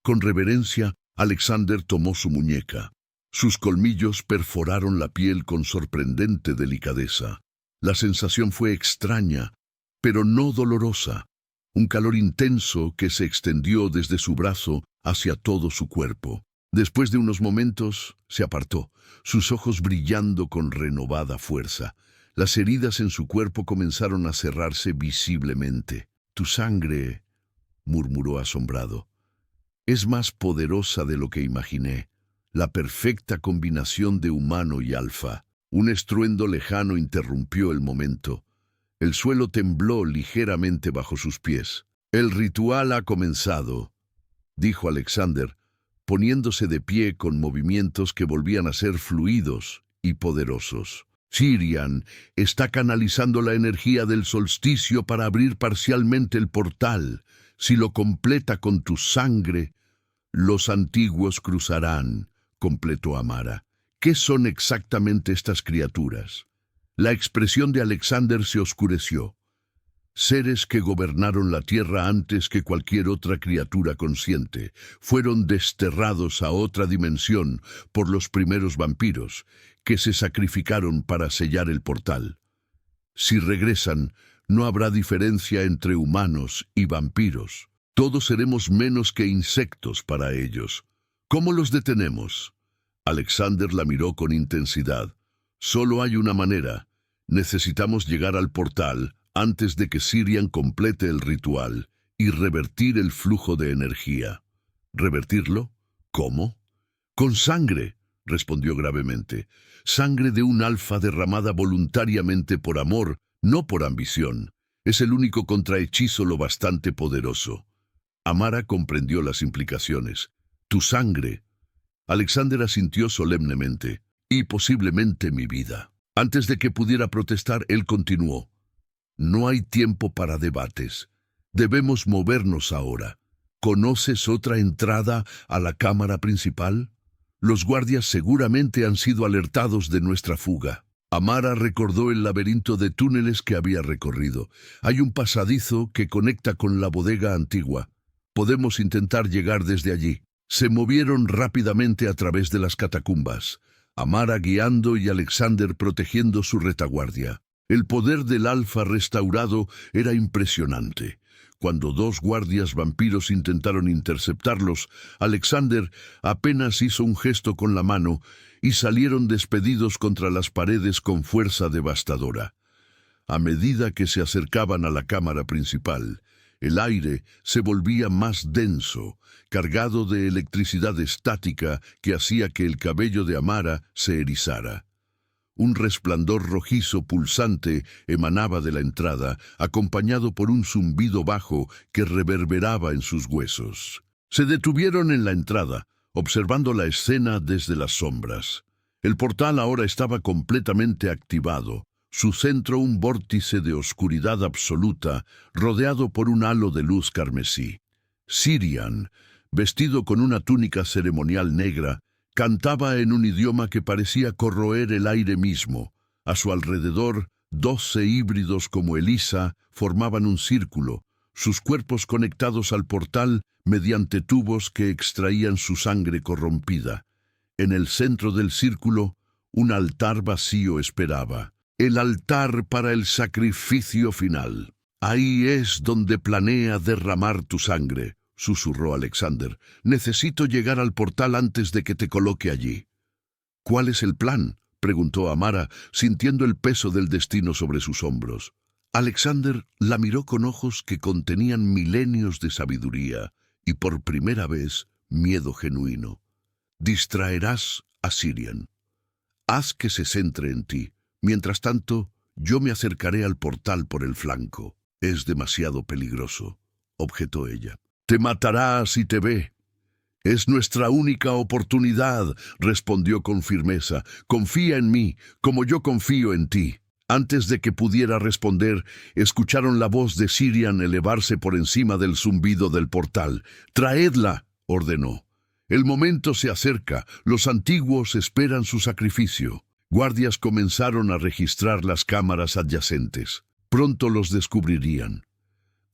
Con reverencia, Alexander tomó su muñeca. Sus colmillos perforaron la piel con sorprendente delicadeza. La sensación fue extraña, pero no dolorosa. Un calor intenso que se extendió desde su brazo hacia todo su cuerpo. Después de unos momentos, se apartó, sus ojos brillando con renovada fuerza. Las heridas en su cuerpo comenzaron a cerrarse visiblemente. Tu sangre, murmuró asombrado, es más poderosa de lo que imaginé. La perfecta combinación de humano y alfa. Un estruendo lejano interrumpió el momento. El suelo tembló ligeramente bajo sus pies. El ritual ha comenzado, dijo Alexander, poniéndose de pie con movimientos que volvían a ser fluidos y poderosos. Sirian está canalizando la energía del solsticio para abrir parcialmente el portal. Si lo completa con tu sangre, los antiguos cruzarán, completó Amara. ¿Qué son exactamente estas criaturas? La expresión de Alexander se oscureció. Seres que gobernaron la tierra antes que cualquier otra criatura consciente, fueron desterrados a otra dimensión por los primeros vampiros, que se sacrificaron para sellar el portal. Si regresan, no habrá diferencia entre humanos y vampiros. Todos seremos menos que insectos para ellos. ¿Cómo los detenemos? Alexander la miró con intensidad. Solo hay una manera. Necesitamos llegar al portal antes de que Sirian complete el ritual y revertir el flujo de energía. ¿Revertirlo? ¿Cómo? Con sangre, respondió gravemente. Sangre de un alfa derramada voluntariamente por amor, no por ambición. Es el único contrahechizo lo bastante poderoso. Amara comprendió las implicaciones. Tu sangre. Alexander asintió solemnemente. Y posiblemente mi vida. Antes de que pudiera protestar, él continuó. No hay tiempo para debates. Debemos movernos ahora. ¿Conoces otra entrada a la cámara principal? Los guardias seguramente han sido alertados de nuestra fuga. Amara recordó el laberinto de túneles que había recorrido. Hay un pasadizo que conecta con la bodega antigua. Podemos intentar llegar desde allí. Se movieron rápidamente a través de las catacumbas. Amara guiando y Alexander protegiendo su retaguardia. El poder del alfa restaurado era impresionante. Cuando dos guardias vampiros intentaron interceptarlos, Alexander apenas hizo un gesto con la mano y salieron despedidos contra las paredes con fuerza devastadora. A medida que se acercaban a la cámara principal, el aire se volvía más denso, cargado de electricidad estática que hacía que el cabello de Amara se erizara. Un resplandor rojizo pulsante emanaba de la entrada, acompañado por un zumbido bajo que reverberaba en sus huesos. Se detuvieron en la entrada, observando la escena desde las sombras. El portal ahora estaba completamente activado, su centro un vórtice de oscuridad absoluta, rodeado por un halo de luz carmesí. Sirian, vestido con una túnica ceremonial negra, cantaba en un idioma que parecía corroer el aire mismo. A su alrededor, 12 híbridos como Elisa formaban un círculo, sus cuerpos conectados al portal mediante tubos que extraían su sangre corrompida. En el centro del círculo, un altar vacío esperaba. El altar para el sacrificio final. Ahí es donde planea derramar tu sangre, susurró Alexander. Necesito llegar al portal antes de que te coloque allí. ¿Cuál es el plan?, preguntó Amara, sintiendo el peso del destino sobre sus hombros. Alexander la miró con ojos que contenían milenios de sabiduría y por primera vez miedo genuino. Distraerás a Sirian. Haz que se centre en ti. Mientras tanto, yo me acercaré al portal por el flanco. Es demasiado peligroso, objetó ella. Te matará si te ve. Es nuestra única oportunidad, respondió con firmeza. Confía en mí, como yo confío en ti. Antes de que pudiera responder, escucharon la voz de Sirian elevarse por encima del zumbido del portal. «Traedla», ordenó. El momento se acerca, los antiguos esperan su sacrificio. Guardias comenzaron a registrar las cámaras adyacentes. Pronto los descubrirían.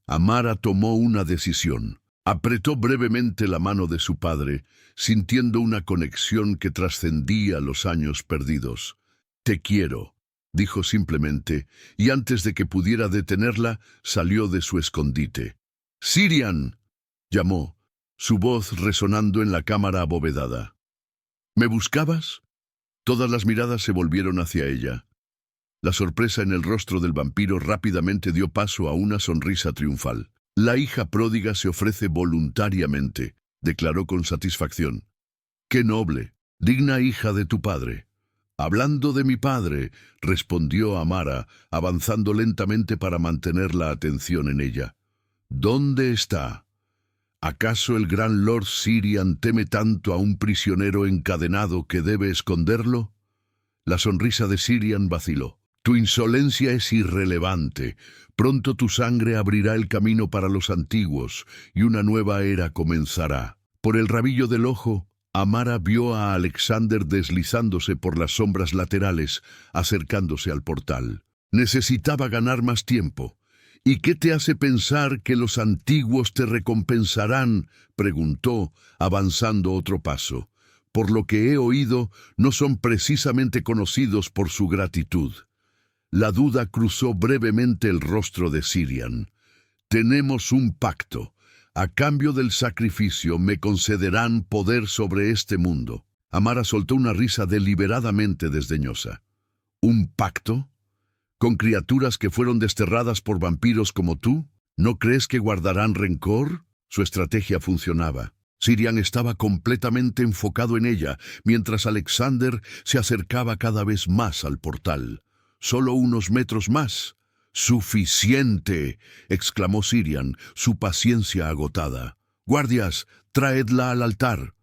Amara tomó una decisión. Apretó brevemente la mano de su padre, sintiendo una conexión que trascendía los años perdidos. «Te quiero», dijo simplemente, y antes de que pudiera detenerla, salió de su escondite. «¡Sirian!», llamó, su voz resonando en la cámara abovedada. «¿Me buscabas?». Todas las miradas se volvieron hacia ella. La sorpresa en el rostro del vampiro rápidamente dio paso a una sonrisa triunfal. «La hija pródiga se ofrece voluntariamente», declaró con satisfacción. «Qué noble, digna hija de tu padre». «Hablando de mi padre», respondió Amara, avanzando lentamente para mantener la atención en ella. «¿Dónde está? ¿Acaso el gran Lord Sirian teme tanto a un prisionero encadenado que debe esconderlo?». La sonrisa de Sirian vaciló. «Tu insolencia es irrelevante. Pronto tu sangre abrirá el camino para los antiguos, y una nueva era comenzará». Por el rabillo del ojo, Amara vio a Alexander deslizándose por las sombras laterales, acercándose al portal. Necesitaba ganar más tiempo. «¿Y qué te hace pensar que los antiguos te recompensarán?», preguntó, avanzando otro paso. «Por lo que he oído, no son precisamente conocidos por su gratitud». La duda cruzó brevemente el rostro de Sirian. «Tenemos un pacto. A cambio del sacrificio me concederán poder sobre este mundo». Amara soltó una risa deliberadamente desdeñosa. «¿Un pacto? ¿Con criaturas que fueron desterradas por vampiros como tú? ¿No crees que guardarán rencor?». Su estrategia funcionaba. Sirian estaba completamente enfocado en ella, mientras Alexander se acercaba cada vez más al portal. «Solo unos metros más». «¡Suficiente!», exclamó Sirian, su paciencia agotada. «Guardias, traedla al altar».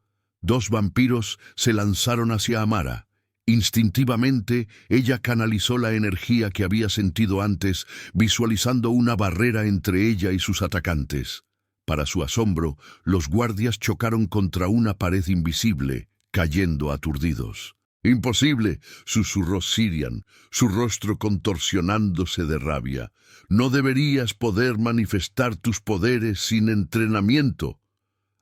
Dos vampiros se lanzaron hacia Amara. Instintivamente, ella canalizó la energía que había sentido antes, visualizando una barrera entre ella y sus atacantes. Para su asombro, los guardias chocaron contra una pared invisible, cayendo aturdidos. «Imposible», susurró Sirian, su rostro contorsionándose de rabia. «No deberías poder manifestar tus poderes sin entrenamiento».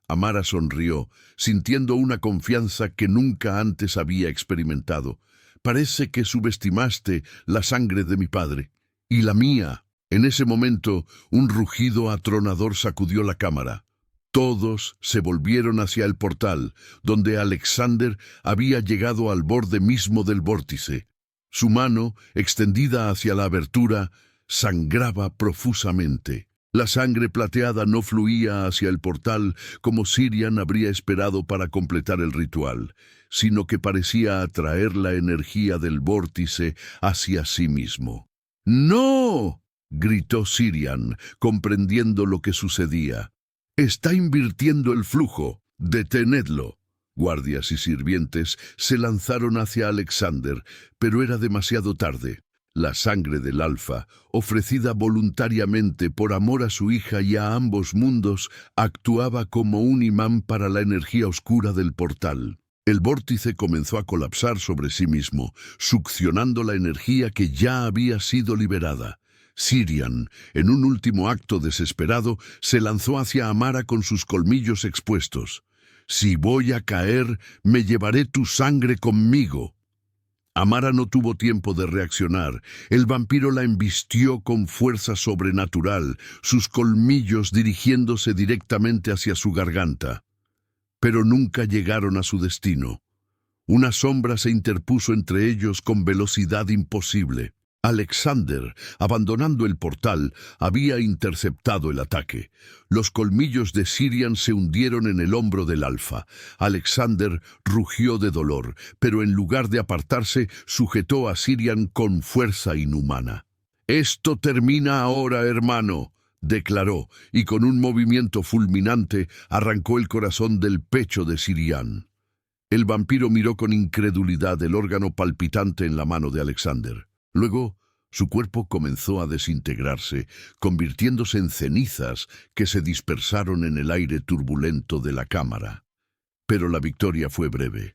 Amara sonrió, sintiendo una confianza que nunca antes había experimentado. «Parece que subestimaste la sangre de mi padre. Y la mía». En ese momento, un rugido atronador sacudió la cámara. Todos se volvieron hacia el portal, donde Alexander había llegado al borde mismo del vórtice. Su mano, extendida hacia la abertura, sangraba profusamente. La sangre plateada no fluía hacia el portal como Sirian habría esperado para completar el ritual, sino que parecía atraer la energía del vórtice hacia sí mismo. «¡No!», gritó Sirian, comprendiendo lo que sucedía. «Está invirtiendo el flujo. Detenedlo». Guardias y sirvientes se lanzaron hacia Alexander, pero era demasiado tarde. La sangre del Alfa, ofrecida voluntariamente por amor a su hija y a ambos mundos, actuaba como un imán para la energía oscura del portal. El vórtice comenzó a colapsar sobre sí mismo, succionando la energía que ya había sido liberada. Sirian, en un último acto desesperado, se lanzó hacia Amara con sus colmillos expuestos. «Si voy a caer, me llevaré tu sangre conmigo». Amara no tuvo tiempo de reaccionar. El vampiro la embistió con fuerza sobrenatural, sus colmillos dirigiéndose directamente hacia su garganta. Pero nunca llegaron a su destino. Una sombra se interpuso entre ellos con velocidad imposible. Alexander, abandonando el portal, había interceptado el ataque. Los colmillos de Sirian se hundieron en el hombro del Alfa. Alexander rugió de dolor, pero en lugar de apartarse, sujetó a Sirian con fuerza inhumana. «Esto termina ahora, hermano», declaró, y con un movimiento fulminante arrancó el corazón del pecho de Sirian. El vampiro miró con incredulidad el órgano palpitante en la mano de Alexander. Luego, su cuerpo comenzó a desintegrarse, convirtiéndose en cenizas que se dispersaron en el aire turbulento de la cámara. Pero la victoria fue breve.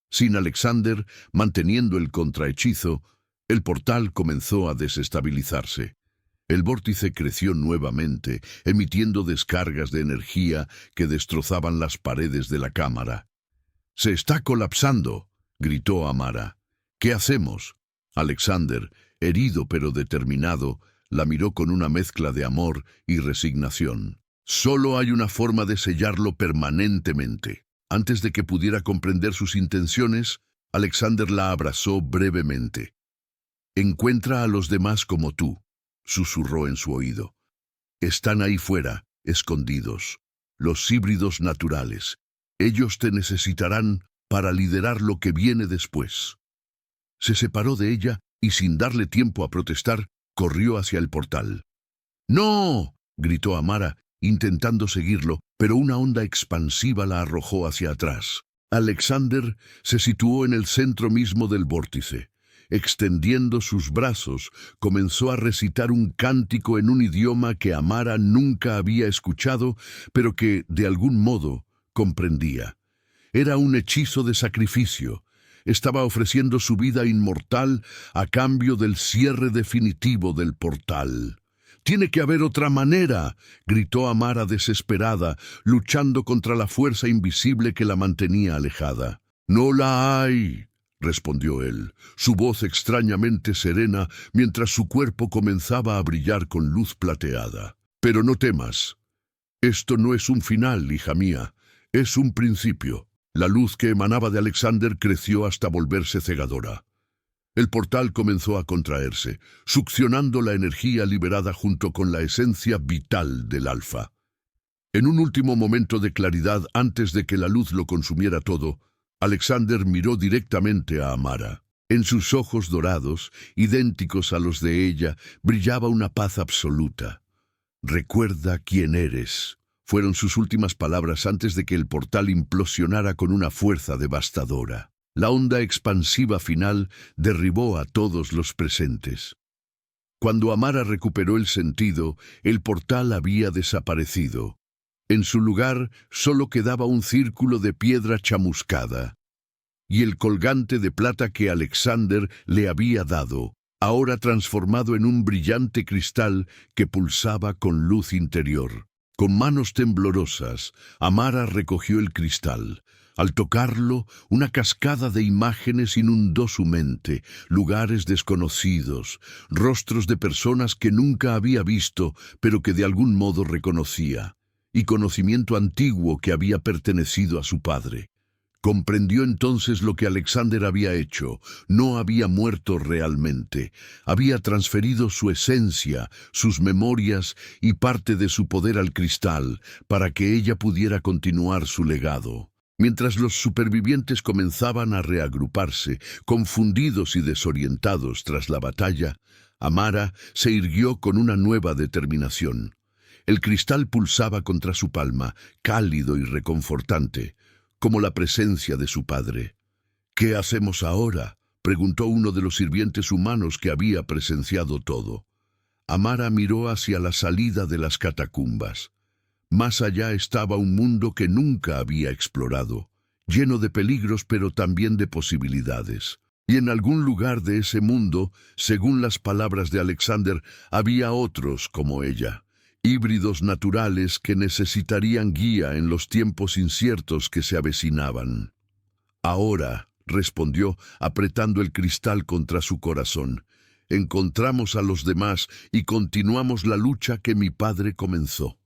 Sin Alexander, manteniendo el contrahechizo, el portal comenzó a desestabilizarse. El vórtice creció nuevamente, emitiendo descargas de energía que destrozaban las paredes de la cámara. «¡Se está colapsando!», gritó Amara. «¿Qué hacemos?». Alexander, herido pero determinado, la miró con una mezcla de amor y resignación. «Solo hay una forma de sellarlo permanentemente». Antes de que pudiera comprender sus intenciones, Alexander la abrazó brevemente. «Encuentra a los demás como tú», susurró en su oído. «Están ahí fuera, escondidos, los híbridos naturales. Ellos te necesitarán para liderar lo que viene después». Se separó de ella y, sin darle tiempo a protestar, corrió hacia el portal. «¡No!», gritó Amara, intentando seguirlo, pero una onda expansiva la arrojó hacia atrás. Alexander se situó en el centro mismo del vórtice. Extendiendo sus brazos, comenzó a recitar un cántico en un idioma que Amara nunca había escuchado, pero que, de algún modo, comprendía. Era un hechizo de sacrificio. Estaba ofreciendo su vida inmortal a cambio del cierre definitivo del portal. «¡Tiene que haber otra manera!», gritó Amara desesperada, luchando contra la fuerza invisible que la mantenía alejada. «¡No la hay!», respondió él, su voz extrañamente serena mientras su cuerpo comenzaba a brillar con luz plateada. «Pero no temas. Esto no es un final, hija mía, es un principio». La luz que emanaba de Alexander creció hasta volverse cegadora. El portal comenzó a contraerse, succionando la energía liberada junto con la esencia vital del Alfa. En un último momento de claridad, antes de que la luz lo consumiera todo, Alexander miró directamente a Amara. En sus ojos dorados, idénticos a los de ella, brillaba una paz absoluta. «Recuerda quién eres», fueron sus últimas palabras antes de que el portal implosionara con una fuerza devastadora. La onda expansiva final derribó a todos los presentes. Cuando Amara recuperó el sentido, el portal había desaparecido. En su lugar solo quedaba un círculo de piedra chamuscada. Y el colgante de plata que Alexander le había dado, ahora transformado en un brillante cristal que pulsaba con luz interior. Con manos temblorosas, Amara recogió el cristal. Al tocarlo, una cascada de imágenes inundó su mente, lugares desconocidos, rostros de personas que nunca había visto, pero que de algún modo reconocía, y conocimiento antiguo que había pertenecido a su padre. Comprendió entonces lo que Alexander había hecho. No había muerto realmente. Había transferido su esencia, sus memorias y parte de su poder al cristal, para que ella pudiera continuar su legado. Mientras los supervivientes comenzaban a reagruparse, confundidos y desorientados tras la batalla, Amara se irguió con una nueva determinación. El cristal pulsaba contra su palma, cálido y reconfortante, como la presencia de su padre. «¿Qué hacemos ahora?», preguntó uno de los sirvientes humanos que había presenciado todo. Amara miró hacia la salida de las catacumbas. Más allá estaba un mundo que nunca había explorado, lleno de peligros pero también de posibilidades. Y en algún lugar de ese mundo, según las palabras de Alexander, había otros como ella, híbridos naturales que necesitarían guía en los tiempos inciertos que se avecinaban. «Ahora», respondió, apretando el cristal contra su corazón, «encontramos a los demás y continuamos la lucha que mi padre comenzó».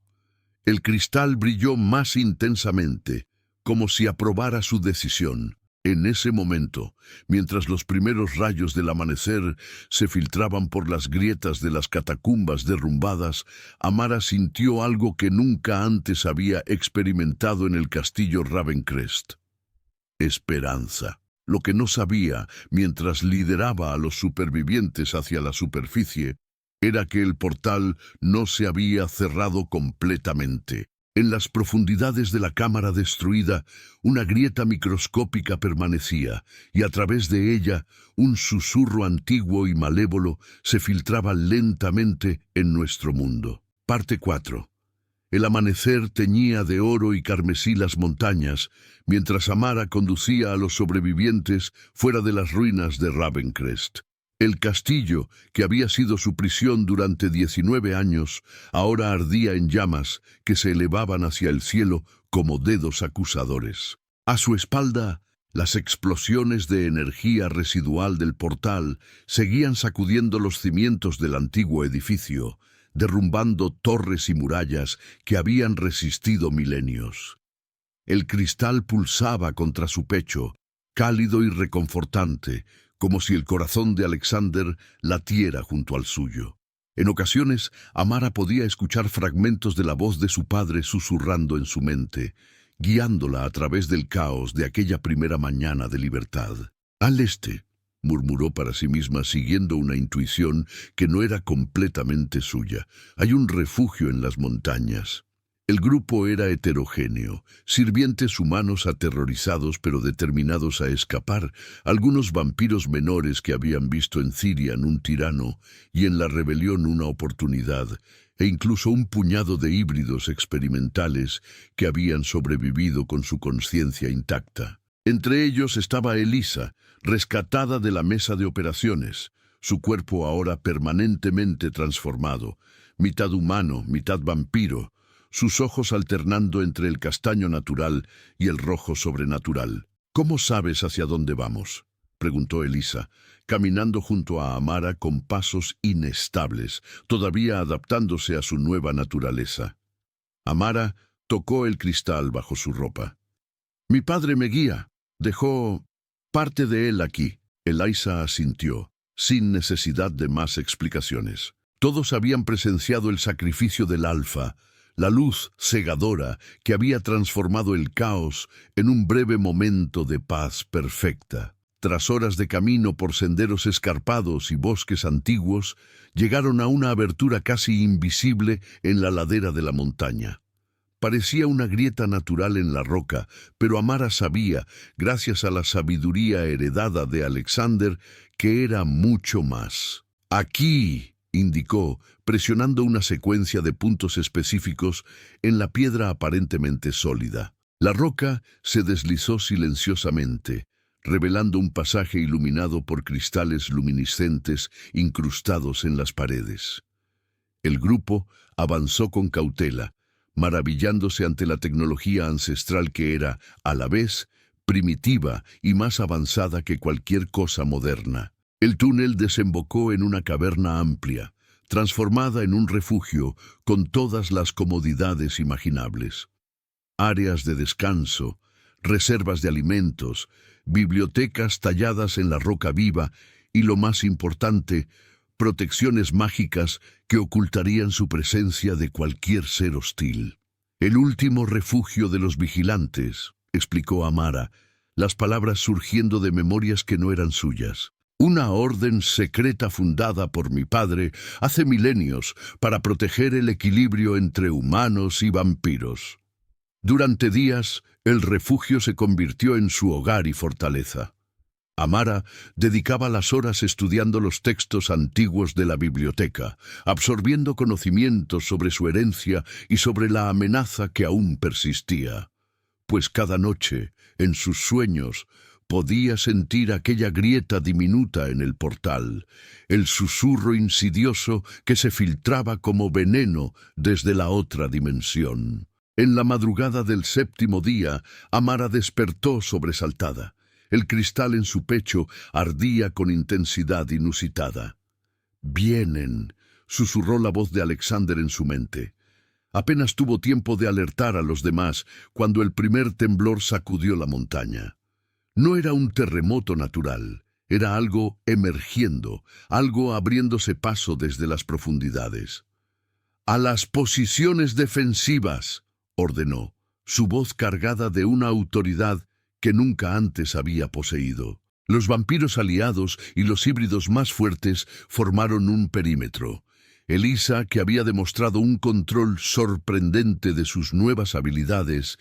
El cristal brilló más intensamente, como si aprobara su decisión. En ese momento, mientras los primeros rayos del amanecer se filtraban por las grietas de las catacumbas derrumbadas, Amara sintió algo que nunca antes había experimentado en el castillo Ravencrest. Esperanza. Lo que no sabía, mientras lideraba a los supervivientes hacia la superficie, era que el portal no se había cerrado completamente. En las profundidades de la cámara destruida, una grieta microscópica permanecía, y a través de ella, un susurro antiguo y malévolo se filtraba lentamente en nuestro mundo. Parte 4. El amanecer teñía de oro y carmesí las montañas, mientras Amara conducía a los sobrevivientes fuera de las ruinas de Ravencrest. El castillo, que había sido su prisión durante 19 años, ahora ardía en llamas que se elevaban hacia el cielo como dedos acusadores. A su espalda, las explosiones de energía residual del portal seguían sacudiendo los cimientos del antiguo edificio, derrumbando torres y murallas que habían resistido milenios. El cristal pulsaba contra su pecho, cálido y reconfortante, como si el corazón de Alexander latiera junto al suyo. En ocasiones, Amara podía escuchar fragmentos de la voz de su padre susurrando en su mente, guiándola a través del caos de aquella primera mañana de libertad. «Al este», murmuró para sí misma siguiendo una intuición que no era completamente suya. «Hay un refugio en las montañas». El grupo era heterogéneo, sirvientes humanos aterrorizados pero determinados a escapar, algunos vampiros menores que habían visto en Cirian un tirano y en la rebelión una oportunidad, e incluso un puñado de híbridos experimentales que habían sobrevivido con su conciencia intacta. Entre ellos estaba Elisa, rescatada de la mesa de operaciones, su cuerpo ahora permanentemente transformado, mitad humano, mitad vampiro, sus ojos alternando entre el castaño natural y el rojo sobrenatural. «¿Cómo sabes hacia dónde vamos?», preguntó Elisa, caminando junto a Amara con pasos inestables, todavía adaptándose a su nueva naturaleza. Amara tocó el cristal bajo su ropa. «Mi padre me guía. Dejó parte de él aquí». Elisa asintió, sin necesidad de más explicaciones. Todos habían presenciado el sacrificio del Alfa, la luz cegadora que había transformado el caos en un breve momento de paz perfecta. Tras horas de camino por senderos escarpados y bosques antiguos, llegaron a una abertura casi invisible en la ladera de la montaña. Parecía una grieta natural en la roca, pero Amara sabía, gracias a la sabiduría heredada de Alexander, que era mucho más. «Aquí», indicó, presionando una secuencia de puntos específicos en la piedra aparentemente sólida. La roca se deslizó silenciosamente, revelando un pasaje iluminado por cristales luminiscentes incrustados en las paredes. El grupo avanzó con cautela, maravillándose ante la tecnología ancestral que era, a la vez, primitiva y más avanzada que cualquier cosa moderna. El túnel desembocó en una caverna amplia, transformada en un refugio con todas las comodidades imaginables. Áreas de descanso, reservas de alimentos, bibliotecas talladas en la roca viva y, lo más importante, protecciones mágicas que ocultarían su presencia de cualquier ser hostil. «El último refugio de los vigilantes», explicó Amara, las palabras surgiendo de memorias que no eran suyas. «Una orden secreta fundada por mi padre hace milenios para proteger el equilibrio entre humanos y vampiros». Durante días, el refugio se convirtió en su hogar y fortaleza. Amara dedicaba las horas estudiando los textos antiguos de la biblioteca, absorbiendo conocimientos sobre su herencia y sobre la amenaza que aún persistía. Pues cada noche, en sus sueños, podía sentir aquella grieta diminuta en el portal, el susurro insidioso que se filtraba como veneno desde la otra dimensión. En la madrugada del séptimo día, Amara despertó sobresaltada. El cristal en su pecho ardía con intensidad inusitada. «Vienen», susurró la voz de Alexander en su mente. Apenas tuvo tiempo de alertar a los demás cuando el primer temblor sacudió la montaña. No era un terremoto natural, era algo emergiendo, algo abriéndose paso desde las profundidades. «A las posiciones defensivas», ordenó, su voz cargada de una autoridad que nunca antes había poseído. Los vampiros aliados y los híbridos más fuertes formaron un perímetro. Elisa, que había demostrado un control sorprendente de sus nuevas habilidades,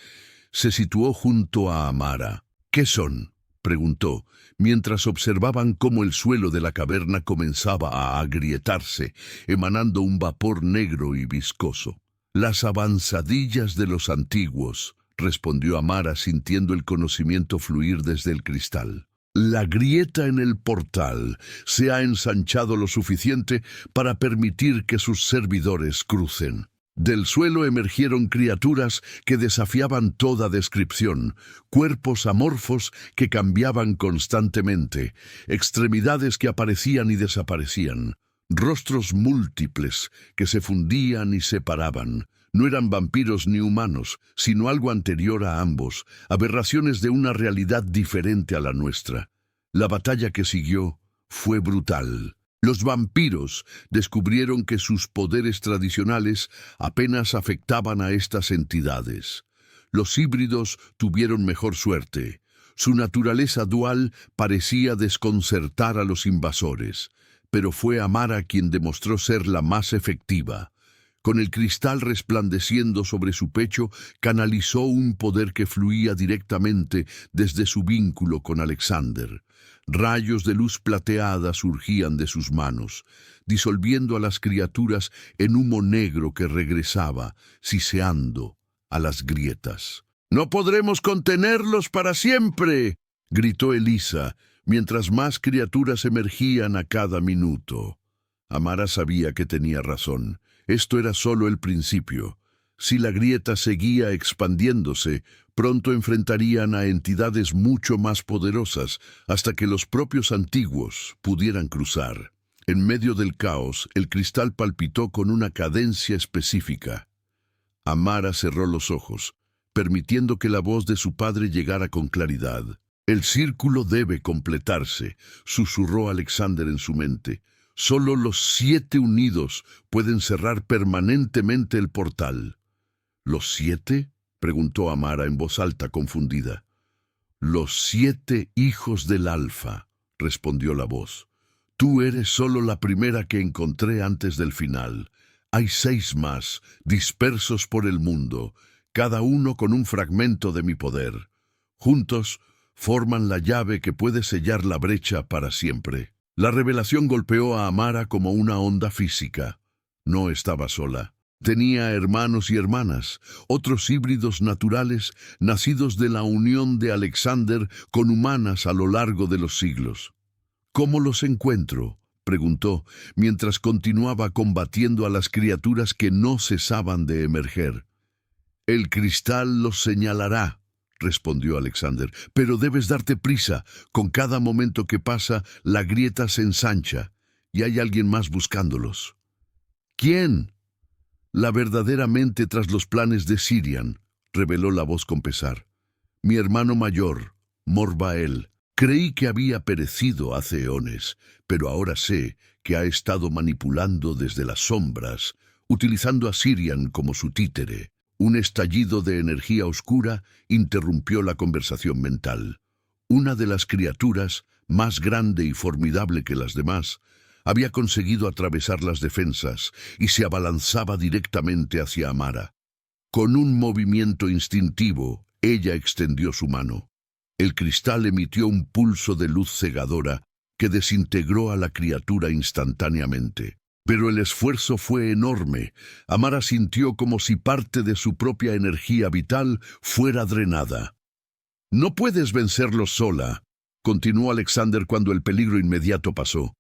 se situó junto a Amara. «¿Qué son?», preguntó, mientras observaban cómo el suelo de la caverna comenzaba a agrietarse, emanando un vapor negro y viscoso. Las avanzadillas de los antiguos, respondió Amara sintiendo el conocimiento fluir desde el cristal. La grieta en el portal se ha ensanchado lo suficiente para permitir que sus servidores crucen. Del suelo emergieron criaturas que desafiaban toda descripción, cuerpos amorfos que cambiaban constantemente, extremidades que aparecían y desaparecían, rostros múltiples que se fundían y separaban. No eran vampiros ni humanos, sino algo anterior a ambos, aberraciones de una realidad diferente a la nuestra. La batalla que siguió fue brutal. Los vampiros descubrieron que sus poderes tradicionales apenas afectaban a estas entidades. Los híbridos tuvieron mejor suerte. Su naturaleza dual parecía desconcertar a los invasores, pero fue Amara quien demostró ser la más efectiva. Con el cristal resplandeciendo sobre su pecho, canalizó un poder que fluía directamente desde su vínculo con Alexander. Rayos de luz plateada surgían de sus manos, disolviendo a las criaturas en humo negro que regresaba, siseando a las grietas. «¡No podremos contenerlos para siempre!», gritó Elisa, mientras más criaturas emergían a cada minuto. Amara sabía que tenía razón. Esto era solo el principio. Si la grieta seguía expandiéndose, pronto enfrentarían a entidades mucho más poderosas, hasta que los propios antiguos pudieran cruzar. En medio del caos, el cristal palpitó con una cadencia específica. Amara cerró los ojos, permitiendo que la voz de su padre llegara con claridad. «El círculo debe completarse», susurró Alexander en su mente. «Solo los 7 unidos pueden cerrar permanentemente el portal». «¿Los 7?» preguntó Amara en voz alta, confundida. «Los 7 hijos del Alfa», respondió la voz. «Tú eres solo la primera que encontré antes del final. Hay 6 más, dispersos por el mundo, cada uno con un fragmento de mi poder. Juntos forman la llave que puede sellar la brecha para siempre». La revelación golpeó a Amara como una onda física. No estaba sola. Tenía hermanos y hermanas, otros híbridos naturales nacidos de la unión de Alexander con humanas a lo largo de los siglos. «¿Cómo los encuentro?», preguntó, mientras continuaba combatiendo a las criaturas que no cesaban de emerger. «El cristal los señalará», respondió Alexander, «pero debes darte prisa. Con cada momento que pasa, la grieta se ensancha, y hay alguien más buscándolos». «¿Quién?». «La verdadera mente tras los planes de Sirian», reveló la voz con pesar. «Mi hermano mayor, Morbael. Creí que había perecido hace eones, pero ahora sé que ha estado manipulando desde las sombras, utilizando a Sirian como su títere». Un estallido de energía oscura interrumpió la conversación mental. Una de las criaturas, más grande y formidable que las demás, había conseguido atravesar las defensas y se abalanzaba directamente hacia Amara. Con un movimiento instintivo, ella extendió su mano. El cristal emitió un pulso de luz cegadora que desintegró a la criatura instantáneamente. Pero el esfuerzo fue enorme. Amara sintió como si parte de su propia energía vital fuera drenada. «No puedes vencerlos sola», continuó Alexander cuando el peligro inmediato pasó.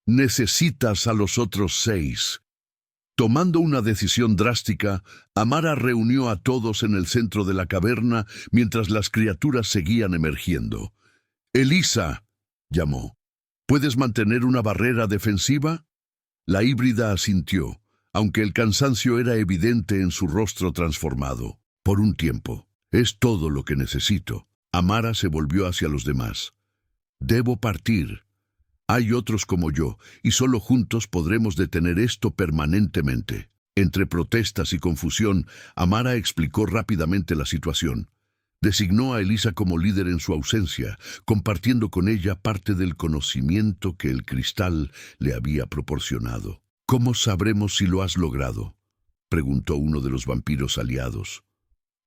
«Necesitas a los otros 6». Tomando una decisión drástica, Amara reunió a todos en el centro de la caverna mientras las criaturas seguían emergiendo. «Elisa», llamó, «¿puedes mantener una barrera defensiva?». La híbrida asintió, aunque el cansancio era evidente en su rostro transformado. «Por un tiempo. Es todo lo que necesito». Amara se volvió hacia los demás. «Debo partir. Hay otros como yo, y solo juntos podremos detener esto permanentemente». Entre protestas y confusión, Amara explicó rápidamente la situación. Designó a Elisa como líder en su ausencia, compartiendo con ella parte del conocimiento que el cristal le había proporcionado. «¿Cómo sabremos si lo has logrado?», preguntó uno de los vampiros aliados.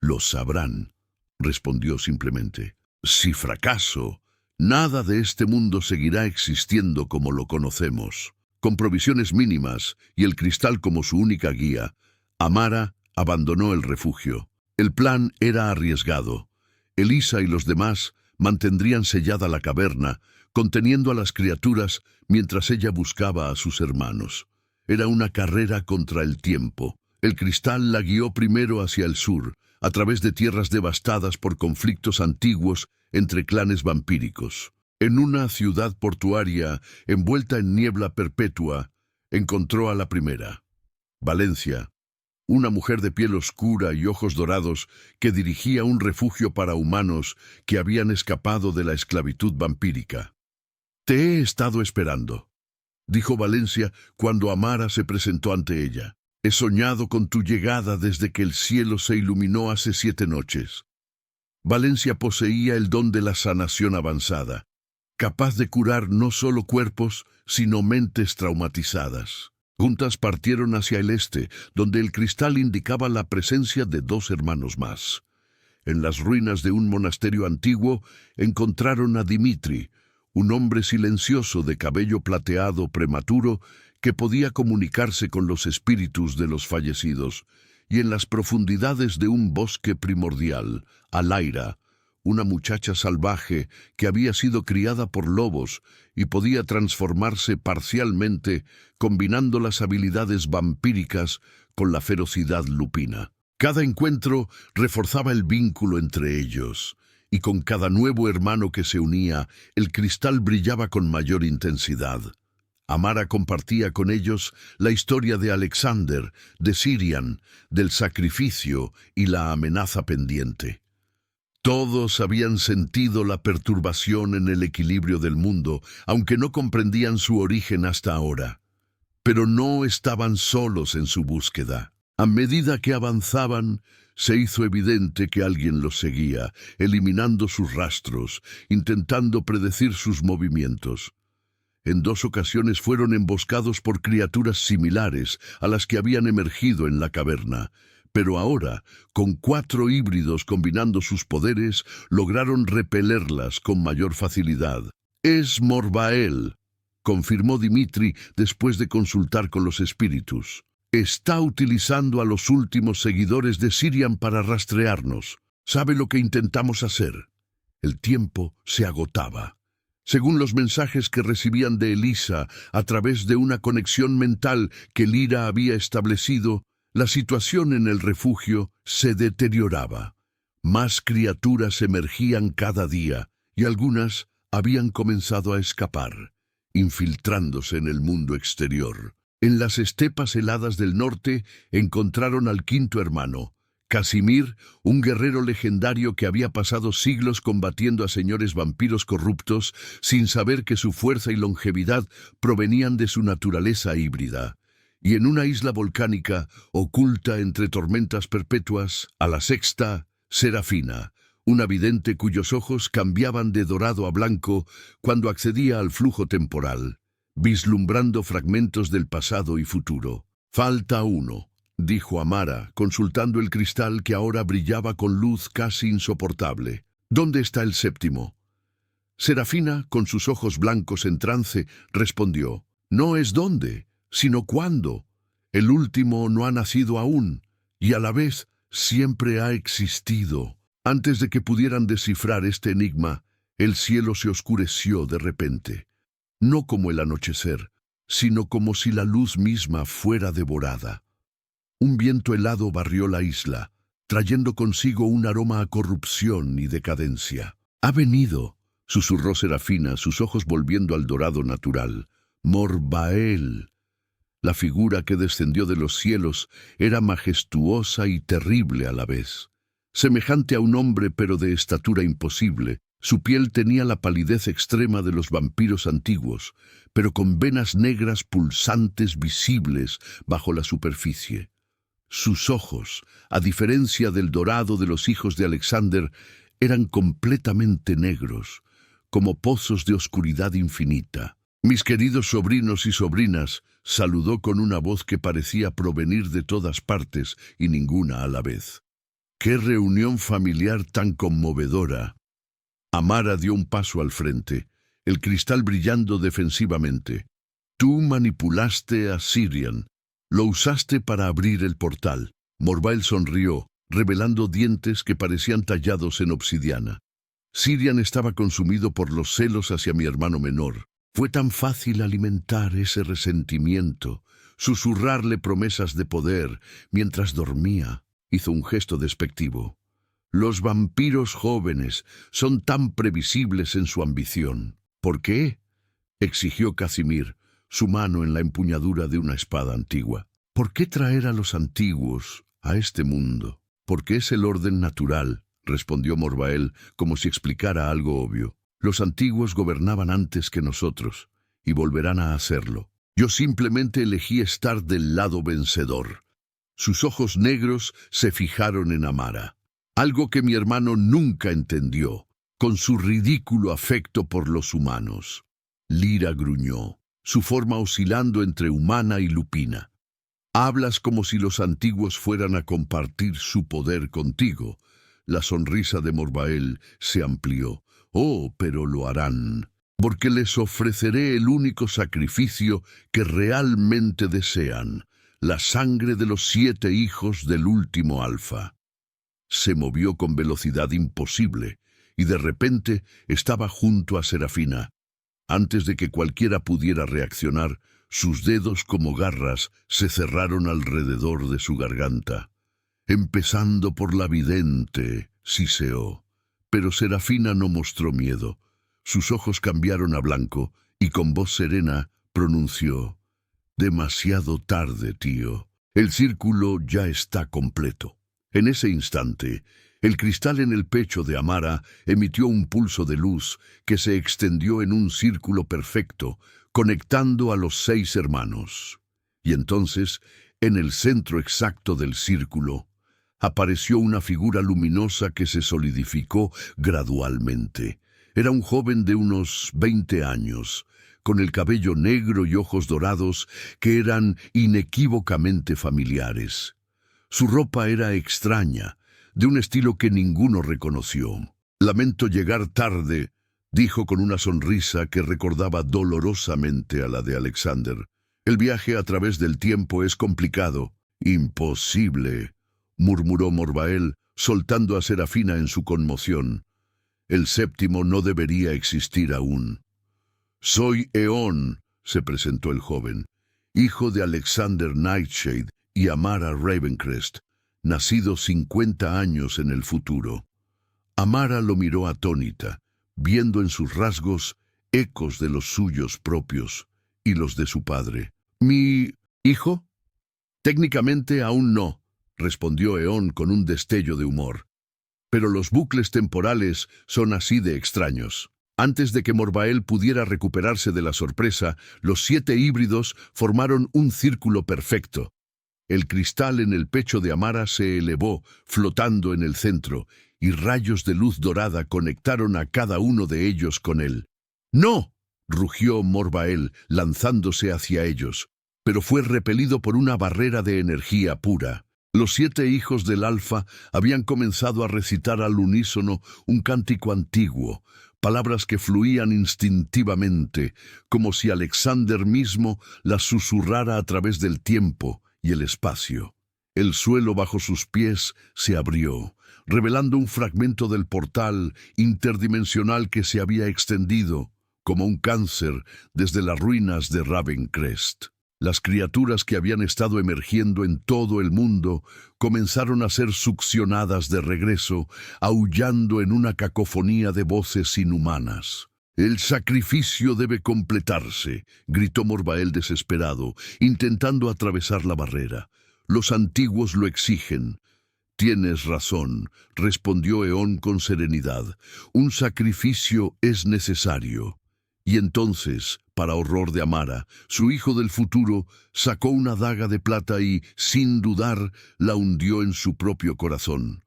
«Lo sabrán», respondió simplemente. «Si fracaso, nada de este mundo seguirá existiendo como lo conocemos». Con provisiones mínimas y el cristal como su única guía, Amara abandonó el refugio. El plan era arriesgado. Elisa y los demás mantendrían sellada la caverna, conteniendo a las criaturas mientras ella buscaba a sus hermanos. Era una carrera contra el tiempo. El cristal la guió primero hacia el sur, a través de tierras devastadas por conflictos antiguos entre clanes vampíricos. En una ciudad portuaria envuelta en niebla perpetua, encontró a la primera. Valencia, una mujer de piel oscura y ojos dorados que dirigía un refugio para humanos que habían escapado de la esclavitud vampírica. «Te he estado esperando», dijo Valencia cuando Amara se presentó ante ella. «He soñado con tu llegada desde que el cielo se iluminó hace 7 noches». Valencia poseía el don de la sanación avanzada, capaz de curar no solo cuerpos, sino mentes traumatizadas. Juntas partieron hacia el este, donde el cristal indicaba la presencia de 2 hermanos más. En las ruinas de un monasterio antiguo encontraron a Dimitri, un hombre silencioso de cabello plateado prematuro que podía comunicarse con los espíritus de los fallecidos, y en las profundidades de un bosque primordial, a Laira, una muchacha salvaje que había sido criada por lobos y podía transformarse parcialmente combinando las habilidades vampíricas con la ferocidad lupina. Cada encuentro reforzaba el vínculo entre ellos, y con cada nuevo hermano que se unía, el cristal brillaba con mayor intensidad. Amara compartía con ellos la historia de Alexander, de Sirian, del sacrificio y la amenaza pendiente. Todos habían sentido la perturbación en el equilibrio del mundo, aunque no comprendían su origen hasta ahora. Pero no estaban solos en su búsqueda. A medida que avanzaban, se hizo evidente que alguien los seguía, eliminando sus rastros, intentando predecir sus movimientos. En 2 ocasiones fueron emboscados por criaturas similares a las que habían emergido en la caverna. Pero ahora, con 4 híbridos combinando sus poderes, lograron repelerlas con mayor facilidad. «Es Morbael», confirmó Dimitri después de consultar con los espíritus. «Está utilizando a los últimos seguidores de Sirian para rastrearnos. ¿Sabe lo que intentamos hacer?» El tiempo se agotaba. Según los mensajes que recibían de Elisa a través de una conexión mental que Lyra había establecido, la situación en el refugio se deterioraba. Más criaturas emergían cada día y algunas habían comenzado a escapar, infiltrándose en el mundo exterior. En las estepas heladas del norte encontraron al 5.º hermano, Casimir, un guerrero legendario que había pasado siglos combatiendo a señores vampiros corruptos sin saber que su fuerza y longevidad provenían de su naturaleza híbrida. Y en una isla volcánica, oculta entre tormentas perpetuas, a la 6.ª, Serafina, una vidente cuyos ojos cambiaban de dorado a blanco cuando accedía al flujo temporal, vislumbrando fragmentos del pasado y futuro. «Falta uno», dijo Amara, consultando el cristal que ahora brillaba con luz casi insoportable. «¿Dónde está el 7.º?» Serafina, con sus ojos blancos en trance, respondió: «No es dónde, sino cuándo. El último no ha nacido aún, y a la vez siempre ha existido». Antes de que pudieran descifrar este enigma, el cielo se oscureció de repente. No como el anochecer, sino como si la luz misma fuera devorada. Un viento helado barrió la isla, trayendo consigo un aroma a corrupción y decadencia. «Ha venido», susurró Serafina, sus ojos volviendo al dorado natural. «Morbael». La figura que descendió de los cielos era majestuosa y terrible a la vez. Semejante a un hombre pero de estatura imposible, su piel tenía la palidez extrema de los vampiros antiguos, pero con venas negras pulsantes visibles bajo la superficie. Sus ojos, a diferencia del dorado de los hijos de Alexander, eran completamente negros, como pozos de oscuridad infinita. «Mis queridos sobrinos y sobrinas», saludó con una voz que parecía provenir de todas partes y ninguna a la vez. «¡Qué reunión familiar tan conmovedora!». Amara dio un paso al frente, el cristal brillando defensivamente. «Tú manipulaste a Sirian. Lo usaste para abrir el portal. Morbael sonrió, revelando dientes que parecían tallados en obsidiana. Sirian estaba consumido por los celos hacia mi hermano menor. Fue tan fácil alimentar ese resentimiento, susurrarle promesas de poder mientras dormía. Hizo un gesto despectivo. Los vampiros jóvenes son tan previsibles en su ambición. ¿Por qué?, exigió Casimir, su mano en la empuñadura de una espada antigua. ¿Por qué traer a los antiguos a este mundo? Porque es el orden natural, respondió Morbael como si explicara algo obvio. Los antiguos gobernaban antes que nosotros, y volverán a hacerlo. Yo simplemente elegí estar del lado vencedor. Sus ojos negros se fijaron en Amara, algo que mi hermano nunca entendió, con su ridículo afecto por los humanos. Lyra gruñó, su forma oscilando entre humana y lupina. Hablas como si los antiguos fueran a compartir su poder contigo. La sonrisa de Morbael se amplió. Oh, pero lo harán, porque les ofreceré el único sacrificio que realmente desean, la sangre de los 7 hijos del último alfa. Se movió con velocidad imposible, y de repente estaba junto a Serafina. Antes de que cualquiera pudiera reaccionar, sus dedos como garras se cerraron alrededor de su garganta. Empezando por la vidente, siseó. Pero Serafina no mostró miedo. Sus ojos cambiaron a blanco y con voz serena pronunció: «Demasiado tarde, tío. El círculo ya está completo». En ese instante, el cristal en el pecho de Amara emitió un pulso de luz que se extendió en un círculo perfecto, conectando a los 6 hermanos. Y entonces, en el centro exacto del círculo, apareció una figura luminosa que se solidificó gradualmente. Era un joven de unos 20 años, con el cabello negro y ojos dorados que eran inequívocamente familiares. Su ropa era extraña, de un estilo que ninguno reconoció. «Lamento llegar tarde», dijo con una sonrisa que recordaba dolorosamente a la de Alexander. «El viaje a través del tiempo es complicado». «Imposible», murmuró Morbael, soltando a Serafina en su conmoción. «El séptimo no debería existir aún». «Soy Eón», se presentó el joven, «hijo de Alexander Nightshade y Amara Ravencrest, nacido 50 años en el futuro». Amara lo miró atónita, viendo en sus rasgos ecos de los suyos propios y los de su padre. «¿Mi hijo?» «Técnicamente aún no», respondió Eón con un destello de humor. «Pero los bucles temporales son así de extraños». Antes de que Morbael pudiera recuperarse de la sorpresa, los 7 híbridos formaron un círculo perfecto. El cristal en el pecho de Amara se elevó, flotando en el centro, y rayos de luz dorada conectaron a cada uno de ellos con él. «¡No!», rugió Morbael, lanzándose hacia ellos, pero fue repelido por una barrera de energía pura. Los 7 hijos del Alfa habían comenzado a recitar al unísono un cántico antiguo, palabras que fluían instintivamente, como si Alexander mismo las susurrara a través del tiempo y el espacio. El suelo bajo sus pies se abrió, revelando un fragmento del portal interdimensional que se había extendido, como un cáncer, desde las ruinas de Ravencrest. Las criaturas que habían estado emergiendo en todo el mundo comenzaron a ser succionadas de regreso, aullando en una cacofonía de voces inhumanas. «El sacrificio debe completarse», gritó Morbael desesperado, intentando atravesar la barrera. «Los antiguos lo exigen». «Tienes razón», respondió Eón con serenidad. «Un sacrificio es necesario». Y entonces, para horror de Amara, su hijo del futuro sacó una daga de plata y, sin dudar, la hundió en su propio corazón.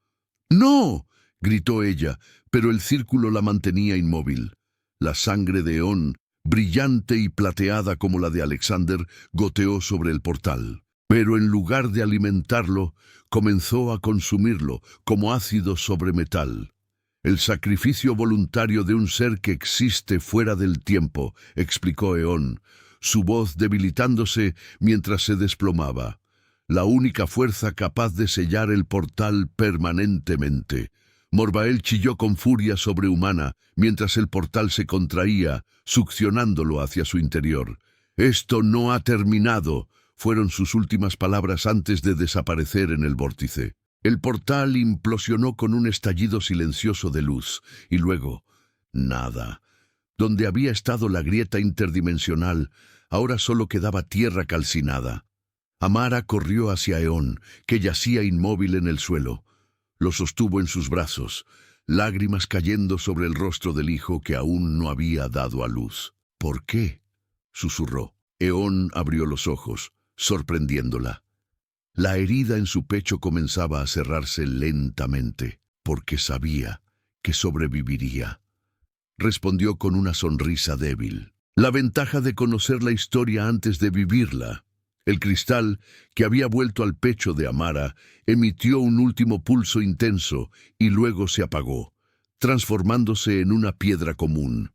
«¡No!», gritó ella, pero el círculo la mantenía inmóvil. La sangre de Eón, brillante y plateada como la de Alexander, goteó sobre el portal. Pero en lugar de alimentarlo, comenzó a consumirlo como ácido sobre metal. «El sacrificio voluntario de un ser que existe fuera del tiempo», explicó Eón, su voz debilitándose mientras se desplomaba. la única fuerza capaz de sellar el portal permanentemente. Morbael chilló con furia sobrehumana mientras el portal se contraía, succionándolo hacia su interior. «Esto no ha terminado», fueron sus últimas palabras antes de desaparecer en el vórtice. El portal implosionó con un estallido silencioso de luz, y luego, nada. Donde había estado la grieta interdimensional, ahora solo quedaba tierra calcinada. Amara corrió hacia Eón, que yacía inmóvil en el suelo. Lo sostuvo en sus brazos, lágrimas cayendo sobre el rostro del hijo que aún no había dado a luz. «¿Por qué?», susurró. Eón abrió los ojos, sorprendiéndola. La herida en su pecho comenzaba a cerrarse lentamente, porque sabía que sobreviviría. Respondió con una sonrisa débil. La ventaja de conocer la historia antes de vivirla. El cristal, que había vuelto al pecho de Amara, emitió un último pulso intenso y luego se apagó, transformándose en una piedra común.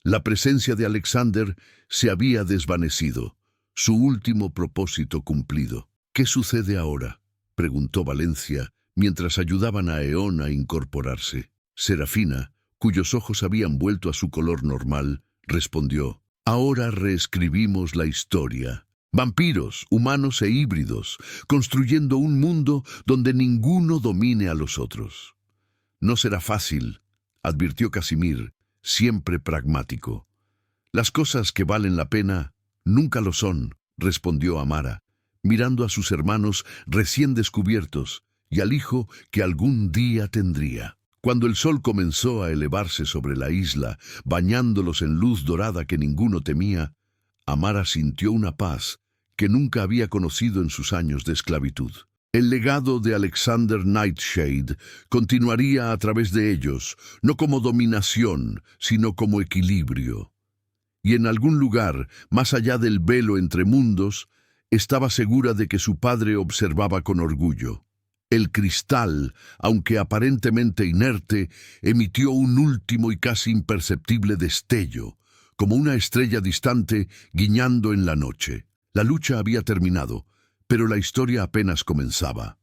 La presencia de Alexander se había desvanecido, su último propósito cumplido. «¿Qué sucede ahora?», preguntó Valencia, mientras ayudaban a Eón a incorporarse. Serafina, cuyos ojos habían vuelto a su color normal, respondió: «Ahora reescribimos la historia. Vampiros, humanos e híbridos, construyendo un mundo donde ninguno domine a los otros». «No será fácil», advirtió Casimir, siempre pragmático. «Las cosas que valen la pena nunca lo son», respondió Amara, mirando a sus hermanos recién descubiertos y al hijo que algún día tendría. Cuando el sol comenzó a elevarse sobre la isla, bañándolos en luz dorada que ninguno temía, Amara sintió una paz que nunca había conocido en sus años de esclavitud. El legado de Alexander Nightshade continuaría a través de ellos, no como dominación, sino como equilibrio. Y en algún lugar, más allá del velo entre mundos, estaba segura de que su padre observaba con orgullo. El cristal, aunque aparentemente inerte, emitió un último y casi imperceptible destello, como una estrella distante guiñando en la noche. La lucha había terminado, pero la historia apenas comenzaba.